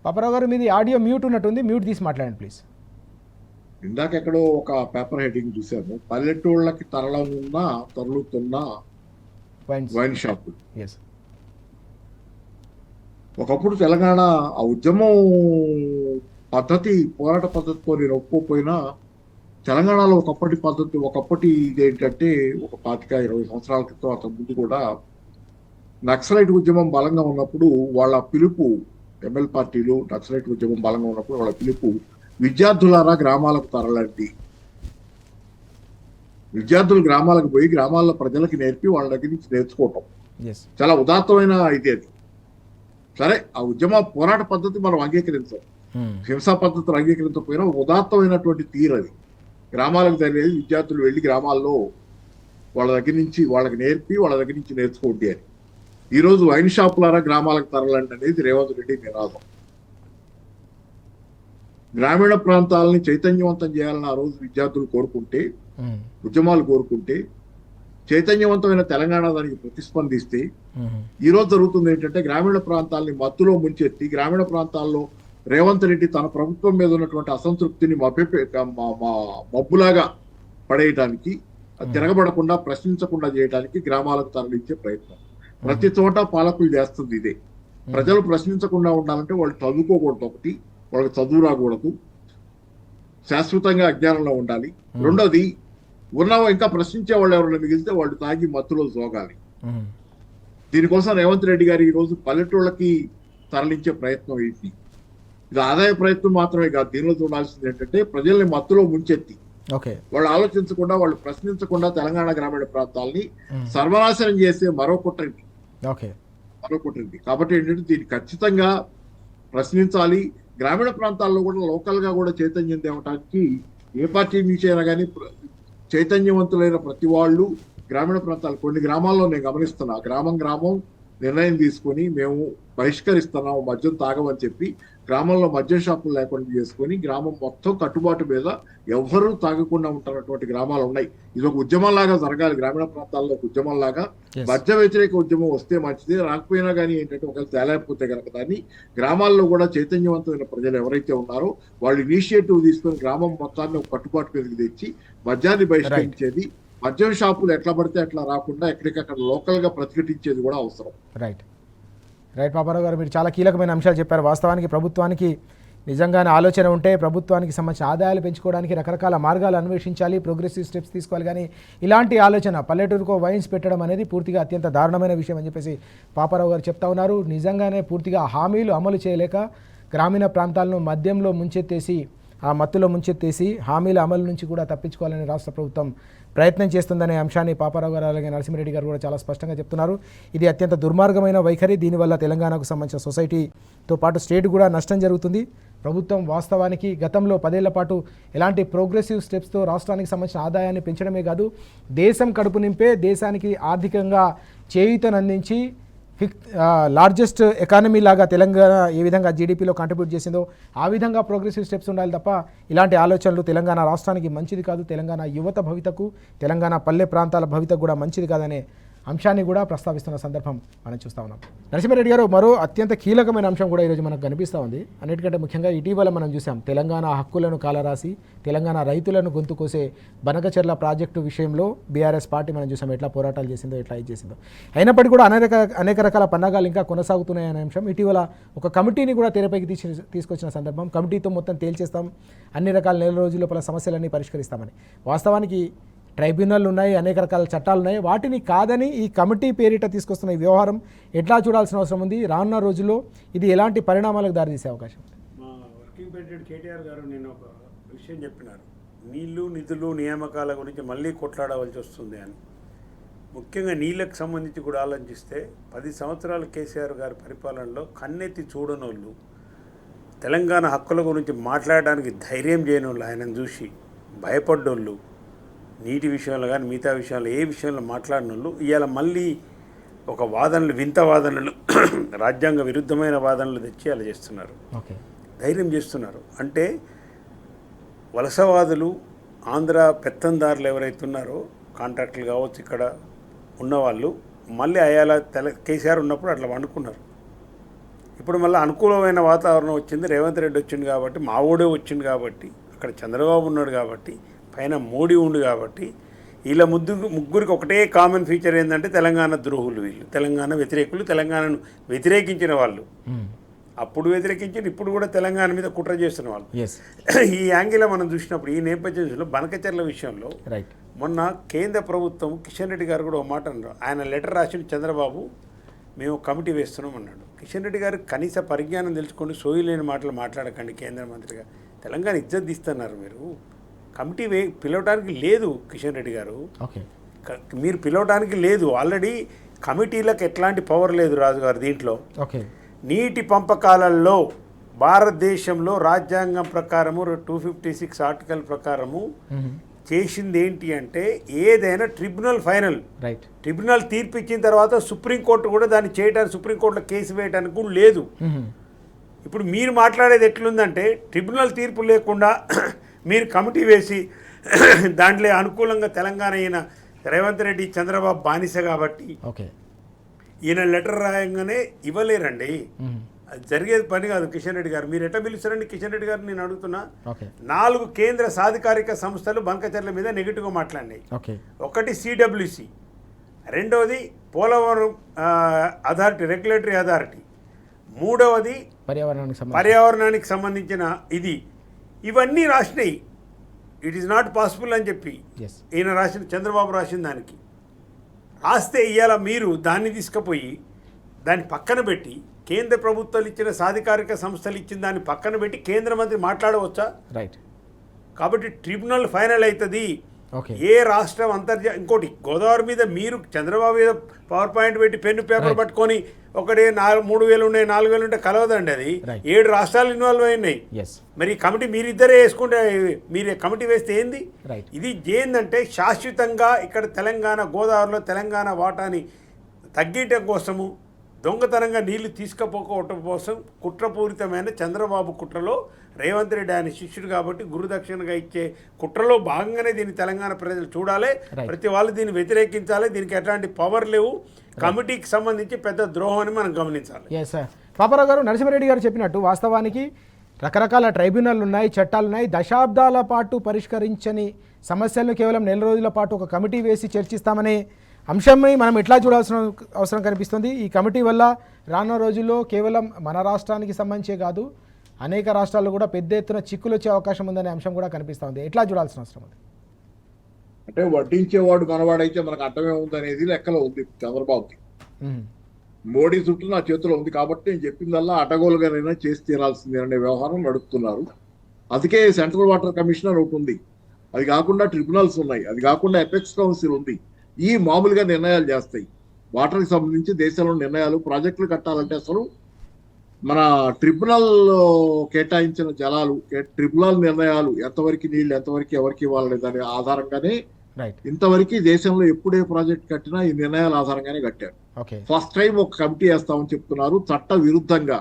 పాపారావు గారు, మీది ఆడియో మ్యూట్ ఉన్నట్టుంది, మ్యూట్ తీసి మాట్లాడండి ప్లీజ్. ఇందాక ఎక్కడో ఒక పేపర్ హెడ్డింగ్ చూసాము, పల్లెటూళ్ళకి తరలుతున్న వైన్ షాపులు. ఎస్, ఒకప్పుడు తెలంగాణ ఆ ఉద్యమం పద్ధతి, పోరాట పద్ధతితో నేను ఒప్పుకోపోయినా తెలంగాణలో ఒకప్పటి ఇదేంటంటే ఒక 25-20 సంవత్సరాల క్రితం అంతకు ముందు కూడా నక్సలైట్ ఉద్యమం బలంగా ఉన్నప్పుడు వాళ్ళ పిలుపు, ఎంఎల్ పార్టీలు నక్సలైట్ ఉద్యమం బలంగా ఉన్నప్పుడు వాళ్ళ పిలుపు విద్యార్థులారా గ్రామాలకు తరలండి. విద్యార్థులు గ్రామాలకు పోయి గ్రామాల్లో ప్రజలకి నేర్పి వాళ్ళ దగ్గర నుంచి నేర్చుకోవటం చాలా ఉదాత్తమైన ఇది. అది సరే, ఆ ఉద్యమ పోరాట పద్ధతి మనం అంగీకరించాం, హింసా పద్ధతులు అంగీకరించకపోయినా ఉదాత్తమైనటువంటి తీరు అది. గ్రామాలకు తెలియదు, విద్యార్థులు వెళ్ళి గ్రామాల్లో వాళ్ళ దగ్గర నుంచి వాళ్ళకి నేర్పి వాళ్ళ దగ్గర నుంచి నేర్చుకోండి అని. ఈరోజు వైన్ షాపులారా గ్రామాలకు తరలండి అనేది రేవంత్ రెడ్డి నినాదం. గ్రామీణ ప్రాంతాలని చైతన్యవంతం చేయాలని ఆ రోజు విద్యార్థులు కోరుకుంటే, ఉద్యమాలు కోరుకుంటే, చైతన్యవంతమైన తెలంగాణ దానికి ప్రతిస్పందిస్తే ఈ రోజు జరుగుతుంది ఏంటంటే గ్రామీణ ప్రాంతాలని మత్తులో ముంచెత్తి, గ్రామీణ ప్రాంతాల్లో రేవంత్ రెడ్డి తన ప్రభుత్వం మీద ఉన్నటువంటి అసంతృప్తిని మబ్బులాగా పడేయడానికి, తిరగబడకుండా ప్రశ్నించకుండా చేయడానికి గ్రామాలకు తరలించే ప్రయత్నం ప్రతి చోట పాలకులు చేస్తుంది ఇదే. ప్రజలు ప్రశ్నించకుండా ఉండాలంటే వాళ్ళు చదువుకోకూడదు, ఒకటి వాళ్ళకి చదువు రాకూడదు, శాశ్వతంగా అజ్ఞానంలో ఉండాలి. రెండోది, ఇంకా ప్రశ్నించే వాళ్ళు ఎవరైనా మిగిలితే వాళ్ళు తాగి మత్తులో జోగాలి. దీనికోసం రేవంత్ రెడ్డి గారు ఈ రోజు పల్లెటూళ్ళకి తరలించే ప్రయత్నం ఏంటి? ఇది ఆదాయ ప్రయత్నం మాత్రమే కాదు, దీనిలో చూడాల్సింది ఏంటంటే ప్రజల్ని మత్తులో ముంచెత్తి వాళ్ళు ఆలోచించకుండా, వాళ్ళు ప్రశ్నించకుండా తెలంగాణ గ్రామీణ ప్రాంతాలని సర్వనాశనం చేసే మరో కుట్రండి. కాబట్టి ఏంటంటే దీన్ని ఖచ్చితంగా ప్రశ్నించాలి. గ్రామీణ ప్రాంతాల్లో కూడా లోకల్ గా కూడా చైతన్యం తేవడానికి ఏ పార్టీ నుంచి అయినా కానీ చైతన్యవంతులైన ప్రతి వాళ్ళు గ్రామీణ ప్రాంతాలు, కొన్ని గ్రామాల్లో నేను గమనిస్తున్నా, గ్రామం నిర్ణయం తీసుకొని మేము బహిష్కరిస్తున్నాం మద్యం తాగమని చెప్పి గ్రామంలో మద్యం షాపులు లేకుండా చేసుకొని గ్రామం మొత్తం కట్టుబాటు మీద ఎవ్వరూ తాగకుండా ఉంటున్నటువంటి గ్రామాలు ఉన్నాయి. ఇది ఒక ఉద్యమంలాగా జరగాలి. గ్రామీణ ప్రాంతాల్లో ఒక ఉద్యమంలాగా మద్య వ్యతిరేక ఉద్యమం వస్తే మంచిది, రాకపోయినా కానీ ఏంటంటే ఒకవేళ తేలేకపోతే కనుక దాన్ని గ్రామాల్లో కూడా చైతన్యవంతమైన ప్రజలు ఎవరైతే ఉన్నారో వాళ్ళు ఇనిషియేటివ్ తీసుకొని గ్రామం మొత్తాన్ని ఒక కట్టుబాటు మీదకి తెచ్చి మద్యాన్ని బహిష్కరించేది మద్యం షాపులు ఎట్లా పడితే అట్లా రాకుండా ఎక్కడికక్కడ లోకల్ గా ప్రతిఘటించేది కూడా అవసరం. రైట్ రైట్ పాపారావు గారు, మీరు చాలా కీలకమైన అంశాలు చెప్పారు. వాస్తవానికి ప్రభుత్వానికి నిజంగానే ఆలోచన ఉంటే ప్రభుత్వానికి సంబంధించిన ఆదాయాలు పెంచుకోవడానికి రకరకాల మార్గాలు అన్వేషించాలి, ప్రోగ్రెసివ్ స్టెప్స్ తీసుకోవాలి. కానీ ఇలాంటి ఆలోచన పల్లెటూరుకో వైన్స్ పెట్టడం అనేది పూర్తిగా అత్యంత దారుణమైన విషయం అని చెప్పేసి పాపారావు గారు చెప్తా ఉన్నారు. నిజంగానే పూర్తిగా హామీలు అమలు చేయలేక గ్రామీణ ప్రాంతాలను మద్యంలో ముంచెత్తేసి, ఆ మత్తులో ముంచెత్తేసి హామీల అమలు నుంచి కూడా తప్పించుకోవాలని రాష్ట్ర ప్రభుత్వం ప్రయత్నం చేస్తుందనే అంశాన్ని పాపారావు గారు అలాగే నరసింహారెడ్డి గారు కూడా చాలా స్పష్టంగా చెప్తున్నారు. ఇది అత్యంత దుర్మార్గమైన వైఖరి. దీనివల్ల తెలంగాణకు సంబంధించిన సొసైటీతో పాటు స్టేట్ కూడా నష్టం జరుగుతుంది. ప్రభుత్వం వాస్తవానికి గతంలో 10 ఏళ్ల పాటు ఎలాంటి ప్రోగ్రెసివ్ స్టెప్స్తో రాష్ట్రానికి సంబంధించిన ఆదాయాన్ని పెంచడమే కాదు, దేశం కడుపు నింపే, దేశానికి ఆర్థికంగా చేయూతనందించి లార్జెస్ట్ ఎకానమీ లాగా తెలంగాణ ఏ విధంగా జీడిపిలో కాంట్రిబ్యూట్ చేసిందో ఆ విధంగా ప్రోగ్రెసివ్ స్టెప్స్ ఉండాలి తప్ప ఇలాంటి ఆలోచనలు తెలంగాణ రాష్ట్రానికి మంచిది కాదు, తెలంగాణ యువత భవితకు, తెలంగాణ పల్లె ప్రాంతాల భవితకు కూడా మంచిది కాదనే అంశాన్ని కూడా ప్రస్తావిస్తున్న సందర్భం మనం చూస్తూ ఉన్నాం. నరసింహారెడ్డి గారు, మరో అత్యంత కీలకమైన అంశం కూడా ఈరోజు మనకు కనిపిస్తూ ఉంది. అన్నిటికంటే ముఖ్యంగా ఇటీవల మనం చూసాం తెలంగాణ హక్కులను కాలరాసి తెలంగాణ రైతులను గొంతు కోసే బనకచెర్ల ప్రాజెక్టు విషయంలో బీఆర్ఎస్ పార్టీ మనం చూసాం ఎట్లా పోరాటాలు చేసిందో, ఎట్లా ఇది చేసిందో. అయినప్పటికీ కూడా అనేక రకాల పన్నాగాలు ఇంకా కొనసాగుతున్నాయనే అంశం. ఇటీవల ఒక కమిటీని కూడా తెరపైకి తీసుకొచ్చిన సందర్భం. కమిటీతో మొత్తం తేల్చేస్తాం, అన్ని రకాల నెల రోజుల లోపల సమస్యలన్నీ పరిష్కరిస్తామని. వాస్తవానికి ట్రైబ్యునల్ ఉన్నాయి, అనేక రకాల చట్టాలు ఉన్నాయి. వాటిని కాదని ఈ కమిటీ పేరిట తీసుకొస్తున్న ఈ వ్యవహారం ఎట్లా చూడాల్సిన అవసరం ఉంది? రానున్న రోజుల్లో ఇది ఎలాంటి పరిణామాలకు దారితీసే అవకాశం ఉంది? మా వర్కింగ్ ప్రెసిడెంట్ కేటీఆర్ గారు నేను ఒక విషయం చెప్పినారు, నీళ్లు నిధులు నియామకాల గురించి మళ్ళీ కొట్లాడవలసి వస్తుంది అని. ముఖ్యంగా నీళ్ళకు సంబంధించి కూడా ఆలోచిస్తే 10 సంవత్సరాలు కేసీఆర్ గారి పరిపాలనలో కన్నెత్తి చూడనోళ్ళు, తెలంగాణ హక్కుల గురించి మాట్లాడడానికి ధైర్యం చేయనోళ్ళు, ఆయనను చూసి భయపడ్డోళ్ళు, నీటి విషయంలో కానీ మిగతా విషయాల్లో ఏ విషయంలో మాట్లాడిన వాళ్ళు ఇవాళ మళ్ళీ ఒక వాదనలు, వింత వాదనలు, రాజ్యాంగ విరుద్ధమైన వాదనలు తెచ్చి అలా చేస్తున్నారు, ధైర్యం చేస్తున్నారు. అంటే వలసవాదులు, ఆంధ్ర పెత్తందారులు ఎవరైతే ఉన్నారో కాంట్రాక్టులు కావచ్చు, ఇక్కడ ఉన్నవాళ్ళు మళ్ళీ అయ్యాల కేసీఆర్ ఉన్నప్పుడు అట్లా వండుకున్నారు. ఇప్పుడు మళ్ళీ అనుకూలమైన వాతావరణం వచ్చింది, రేవంత్ రెడ్డి వచ్చింది కాబట్టి, మా ఊడే వచ్చింది కాబట్టి, అక్కడ చంద్రబాబు ఉన్నాడు కాబట్టి, పైన మోడీ ఉండు కాబట్టి, వీళ్ళ ముగ్గురికి ఒకటే కామన్ ఫీచర్ ఏంటంటే తెలంగాణ ద్రోహులు వీళ్ళు, తెలంగాణ వ్యతిరేకులు, తెలంగాణను వ్యతిరేకించిన వాళ్ళు. అప్పుడు వ్యతిరేకించిన, ఇప్పుడు కూడా తెలంగాణ మీద కుట్ర చేస్తున్న వాళ్ళు. ఈ యాంగిల్ మనం చూసినప్పుడు, ఈ నేపథ్యంలో బనకచెర్ల విషయంలో మొన్న కేంద్ర ప్రభుత్వం కిషన్ రెడ్డి గారు కూడా ఒక మాట అన్నారు. ఆయన లెటర్ రాసిన చంద్రబాబు మేము కమిటీ వేస్తున్నాం అన్నాడు. కిషన్ రెడ్డి గారు కనీస పరిజ్ఞానం తెలుసుకొని సోయి లేని మాటలు మాట్లాడకండి. కేంద్ర మంత్రిగా తెలంగాణ ఇజ్జత్ తీస్తున్నారు మీరు. కమిటీ పిలవడానికి లేదు కిషన్ రెడ్డి గారు, మీరు పిలవడానికి లేదు. ఆల్రెడీ కమిటీలకు ఎట్లాంటి పవర్ లేదు రాజుగారు. దీంట్లో నీటి పంపకాలలో భారతదేశంలో రాజ్యాంగం ప్రకారము 256 ఆర్టికల్ ప్రకారము చేసింది ఏంటి అంటే, ఏదైనా ట్రిబ్యునల్ ఫైనల్ ట్రిబ్యునల్ తీర్పు ఇచ్చిన తర్వాత సుప్రీంకోర్టు కూడా దాన్ని చేయడానికి, సుప్రీంకోర్టులో కేసు వేయడానికి కూడా లేదు. ఇప్పుడు మీరు మాట్లాడేది ఎట్లుందంటే, ట్రిబ్యునల్ తీర్పు లేకుండా మీరు కమిటీ వేసి దాంట్లో అనుకూలంగా తెలంగాణ ఈయన రేవంత్ రెడ్డి చంద్రబాబు బానిస కాబట్టి ఈయన లెటర్ రాయంగానే ఇవ్వలేరండి. అది జరిగేది పని కాదు. కిషన్ రెడ్డి గారు మీరు ఎట్లా పిలుస్తారండి? కిషన్ రెడ్డి గారు నేను అడుగుతున్నా, 4 కేంద్ర సాధికారిక సంస్థలు బంకచర్ల మీద నెగిటివ్గా మాట్లాడినాయి. ఒకటి CWC, రెండవది పోలవరం అథారిటీ, రెగ్యులేటరీ అథారిటీ, మూడవది పర్యావరణానికి సంబంధించిన ఇది. ఇవన్నీ రాసినాయి. ఇట్ ఈస్ నాట్ పాసిబుల్ అని చెప్పి ఈయన రాసిన, చంద్రబాబు రాసిన దానికి రాస్తే ఇవాళ మీరు దాన్ని తీసుకుపోయి దాన్ని పక్కన పెట్టి, కేంద్ర ప్రభుత్వాలు ఇచ్చిన సాధికారిక సంస్థలు ఇచ్చిన దాన్ని పక్కన పెట్టి కేంద్ర మంత్రి మాట్లాడవచ్చా? కాబట్టి ట్రిబ్యునల్ ఫైనల్ అవుతుంది. ఏ రాష్ట్రం ఇంకోటి గోదావరి మీద మీరు చంద్రబాబు మీద పవర్ పాయింట్ పెట్టి పెన్ను పేపర్ పట్టుకొని ఒకటి 3,000 ఉన్నాయి 4,000 ఉంటే కలవదండి. అది 7 రాష్ట్రాలు ఇన్వాల్వ్ అయినాయి. మరి కమిటీ మీరిద్దరే వేసుకుంటే, మీరు కమిటీ వేస్తే ఏంది? ఇది ఏందంటే శాశ్వతంగా ఇక్కడ తెలంగాణ, గోదావరిలో తెలంగాణ వాటాని తగ్గించడం కోసము, దొంగతనంగా నీళ్లు తీసుకుపోకపోవటం కోసం కుట్రపూరితమైన చంద్రబాబు కుట్రలో రేవంత్ రెడ్డి ఆయన శిష్యుడు కాబట్టి గురుదక్షిణగా ఇచ్చే కుట్రలో భాగంగానే దీన్ని తెలంగాణ ప్రజలు చూడాలి. ప్రతి వాళ్ళు దీన్ని వ్యతిరేకించాలి. దీనికి ఎట్లాంటి పవర్ లేవు. కమిటీకి సంబంధించి పెద్ద ద్రోహం అని మనం గమనించాలి. పాపారావు గారు, నరసింహారెడ్డి గారు చెప్పినట్టు వాస్తవానికి రకరకాల ట్రైబ్యునల్ ఉన్నాయి, చట్టాలు ఉన్నాయి. దశాబ్దాల పాటు పరిష్కరించని సమస్యలను కేవలం నెల రోజుల పాటు ఒక కమిటీ వేసి చర్చిస్తామనే అంశాన్ని మనం ఎట్లా చూడాల్సిన అవసరం కనిపిస్తుంది? ఈ కమిటీ వల్ల రానున్న రోజుల్లో కేవలం మన రాష్ట్రానికి సంబంధించే కాదు, అనేక రాష్ట్రాల్లో కూడా పెద్ద ఎత్తున చిక్కులు వచ్చే అవకాశం ఉందనే అంశం కూడా కనిపిస్తుంది. ఎట్లా చూడాల్సిన అవసరం ఉంది? అంటే వడ్డించేవాడు మనవాడైతే మనకు అడ్డమే ఉందనేది లెక్కలో ఉంది చంద్రబాబుకి. మోడీ చుట్టూ నా చేతిలో ఉంది కాబట్టి నేను చెప్పిందల్లా అడ్డగోలుగానైనా చేసి తీరాల్సింది అనే వ్యవహారం నడుపుతున్నారు. అందుకే సెంట్రల్ వాటర్ కమిషనర్ ఒకటి ఉంది, అది కాకుండా ట్రిబ్యునల్స్ ఉన్నాయి, అది కాకుండా ఎపెక్స్ కౌన్సిల్ ఉంది. ఈ మామూలుగా నిర్ణయాలు చేస్తాయి వాటర్కి సంబంధించి దేశంలో నిర్ణయాలు. ప్రాజెక్టులు కట్టాలంటే అసలు మన ట్రిబ్యునల్ కేటాయించిన జలాలు, ట్రిబ్యునల్ నిర్ణయాలు ఎంతవరకు నీళ్లు ఎంతవరకు ఎవరికి ఇవ్వాలనే దాని ఆధారంగానే ఇంతవరకు దేశంలో ఎప్పుడే ప్రాజెక్ట్ కట్టినా ఈ నిర్ణయాల ఆధారంగానే కట్టారు. ఫస్ట్ టైం ఒక కమిటీ వేస్తామని చెప్తున్నారు. చట్ట విరుద్ధంగా,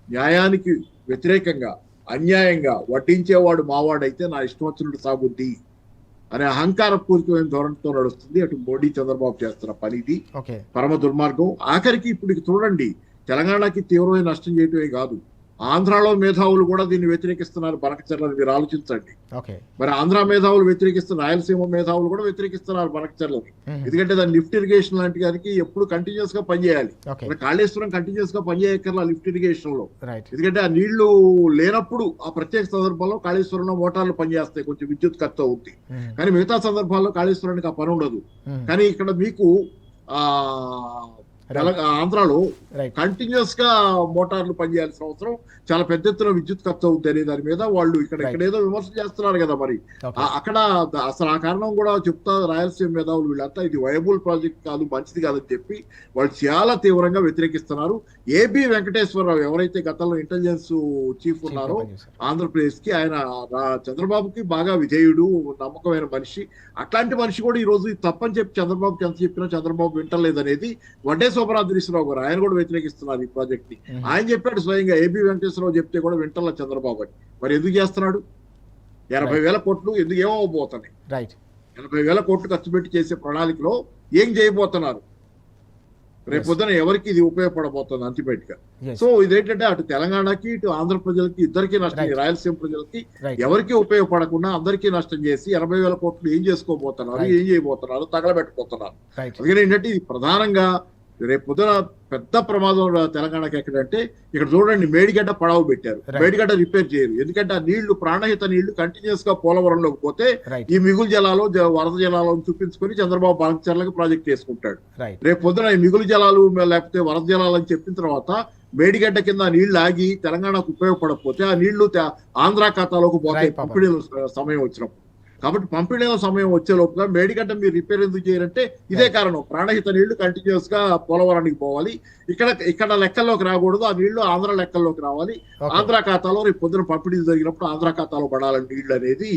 న్యాయానికి వ్యతిరేకంగా, అన్యాయంగా వడ్డించేవాడు మావాడైతే నా ఇష్టం వచ్చినట్టు సాగుద్ది అనే అహంకారపూరితమైన ధోరణితో నడుస్తుంది అటు మోడీ చంద్రబాబు చేస్తున్న పని. ఇది పరమ దుర్మార్గం. ఆఖరికి ఇప్పుడు చూడండి, తెలంగాణకి తీవ్రమైన నష్టం చేయటమే కాదు, ఆంధ్రాలో మేధావులు కూడా దీన్ని వ్యతిరేకిస్తున్నారు. బనకచర్లని మీరు ఆలోచించండి. మరి ఆంధ్ర మేధావులు వ్యతిరేకిస్తున్నారు, రాయలసీమ మేధావులు కూడా వ్యతిరేకిస్తున్నారు బనకచర్లని. ఎందుకంటే దాని లిఫ్ట్ ఇరిగేషన్ లాంటి దానికి ఎప్పుడు కంటిన్యూస్ గా పనిచేయాలి. కాళేశ్వరం కంటిన్యూస్ గా పనిచేయక్కర్లా లిఫ్ట్ ఇరిగేషన్ లో, ఎందుకంటే ఆ నీళ్లు లేనప్పుడు ఆ ప్రత్యేక సందర్భంలో కాళేశ్వరంలో మోటార్లు పనిచేస్తాయి, కొంచెం విద్యుత్ ఖర్చు అవుతుంది. కానీ మిగతా సందర్భాల్లో కాళేశ్వరానికి ఆ పని ఉండదు. కానీ ఇక్కడ మీకు ఆంధ్రాలో కంటిన్యూస్ గా మోటార్లు పనిచేయాల్సిన అవసరం, చాలా పెద్ద ఎత్తున విద్యుత్ ఖర్చు అవుతుంది అనే దాని మీద వాళ్ళు ఇక్కడ ఏదో విమర్శ చేస్తున్నారు కదా. మరి అక్కడ అసలు ఆ కారణం కూడా చెప్తా రాయలసీమ మేధావులు వీళ్ళంతా ఇది వయబుల్ ప్రాజెక్ట్ కాదు, మంచిది కాదని చెప్పి వాళ్ళు చాలా తీవ్రంగా వ్యతిరేకిస్తున్నారు. ఏబి వెంకటేశ్వరరావు ఎవరైతే గతంలో ఇంటెలిజెన్స్ చీఫ్ ఉన్నారో ఆంధ్రప్రదేశ్ కి, ఆయన చంద్రబాబుకి బాగా విధేయుడు, నమ్మకమైన మనిషి. అట్లాంటి మనిషి కూడా ఈ రోజు తప్పని చెప్పి చంద్రబాబుకి ఎంత చెప్పినా చంద్రబాబు వింటలేదనేది వడ్డే శోభనాద్రీశ్వరరావు గారు, ఆయన కూడా వ్యతిరేకిస్తున్నారు ఈ ప్రాజెక్ట్ ని. ఆయన చెప్పాడు స్వయంగా, ఏబి వెంకటేశ్వరరావు చెప్తే కూడా వింటల చంద్రబాబు అని. మరి ఎందుకు చేస్తున్నాడు? 80,000 కోట్లు ఎందుకు ఏమవబోతున్నాయి? 80,000 కోట్లు ఖర్చు పెట్టి చేసే ప్రణాళికలో ఏం చేయబోతున్నారు? రేపు పొద్దున ఎవరికి ఇది ఉపయోగపడబోతుంది అల్టిమేట్ గా? సో ఇదేంటంటే అటు తెలంగాణకి ఇటు ఆంధ్ర ప్రజలకి ఇద్దరికి నష్టం, రాయలసీమ ప్రజలకి ఎవరికి ఉపయోగపడకుండా అందరికీ నష్టం చేసి 80,000 కోట్లు ఏం చేసుకోబోతున్నారు, ఏం చేయబోతున్నారు, తగలబెట్టబోతున్నారు. అందుకని ఏంటంటే ఇది ప్రధానంగా రేపు పొద్దున పెద్ద ప్రమాదం తెలంగాణకి ఎక్కడంటే, ఇక్కడ చూడండి మేడిగడ్డ పడవ పెట్టారు, మేడిగడ్డ రిపేర్ చేయరు. ఎందుకంటే ఆ నీళ్లు, ప్రాణహిత నీళ్లు కంటిన్యూస్ గా పోలవరంలోకి పోతే ఈ మిగులు జలాలు, వరద జలాలను చూపించుకొని చంద్రబాబు బనకచర్లకి ప్రాజెక్ట్ చేసుకుంటాడు. రేపు పొద్దున ఈ మిగులు జలాలు లేకపోతే వరద జలాలు అని చెప్పిన తర్వాత మేడిగడ్డ కింద నీళ్లు ఆగి తెలంగాణకు ఉపయోగపడకపోతే ఆ నీళ్లు ఆంధ్ర ఖాతాలోకి పోతాయి పంపిణీ సమయం వచ్చినప్పుడు. కాబట్టి పంపిణీల సమయం వచ్చే లోపుగా మేడిగడ్డ మీరు రిపేర్ ఎందుకు చేయాలంటే ఇదే కారణం. ప్రాణహిత నీళ్లు కంటిన్యూస్ గా పోలవరానికి పోవాలి, ఇక్కడ లెక్కల్లోకి రాకూడదు, ఆ నీళ్లు ఆంధ్ర లెక్కల్లోకి రావాలి. ఆంధ్ర ఖాతాలో రేపు పొద్దున పంపిణీ జరిగినప్పుడు ఆంధ్ర ఖాతాలో పడాలని నీళ్లు అనేది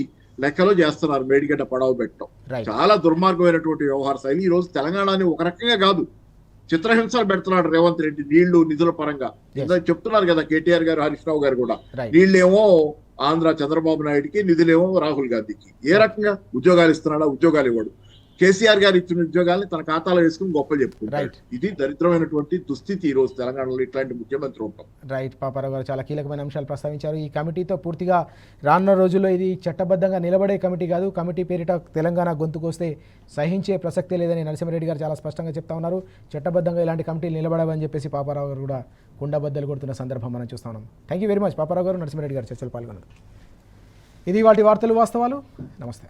లెక్కలో చేస్తున్నారు మేడిగడ్డ పడవ పెట్టడం. చాలా దుర్మార్గమైనటువంటి వ్యవహార శైలి. ఈ రోజు తెలంగాణని ఒక రకంగా కాదు, చిత్రహింసలు పెడుతున్నాడు రేవంత్ రెడ్డి నీళ్లు నిధుల పరంగా. చెప్తున్నారు కదా కేటీఆర్ గారు, హరీష్ రావు గారు కూడా, నీళ్ళేమో ఆంధ్ర చంద్రబాబు నాయుడుకి, నిధులేమో రాహుల్ గాంధీకి. ఏ రకంగా ఉద్యోగాలు ఇస్తున్నాడా? ఉద్యోగాలు ఇవ్వడు. కేసీఆర్ గారు ఇచ్చిన ఉద్యోగాల్ని తన ఖాతాలో వేసుకుని గొప్పలు చెప్పుకుంటారు. ఇది దరిద్రమైనటువంటి దుస్థితి ఈ రోజు తెలంగాణలో ఇట్లాంటి ముఖ్యమంత్రి ఉంటాం. రైట్. పాపారావు గారు చాలా కీలకమైన అంశాలు ప్రస్తావించారు. ఈ కమిటీతో పూర్తిగా రానున్న రోజుల్లో ఇది చట్టబద్ధంగా నిలబడే కమిటీ కాదు, కమిటీ పేరిట తెలంగాణ గొంతుకొస్తే సహించే ప్రసక్తే లేదని నరసింహారెడ్డి గారు చాలా స్పష్టంగా చెప్తా ఉన్నారు. చట్టబద్ధంగా ఇలాంటి కమిటీలు నిలబడవని చెప్పేసి పాపారావు గారు కూడా కుండబద్దలు కొడుతున్న సందర్భం మనం చూస్తా ఉన్నాం. Thank you very much Paparao గారు, నరసింహారెడ్డి గారు చర్చలు పాల్గొన్నారు. ఇది వాటి వార్తలు వాస్తవాలు. నమస్తే.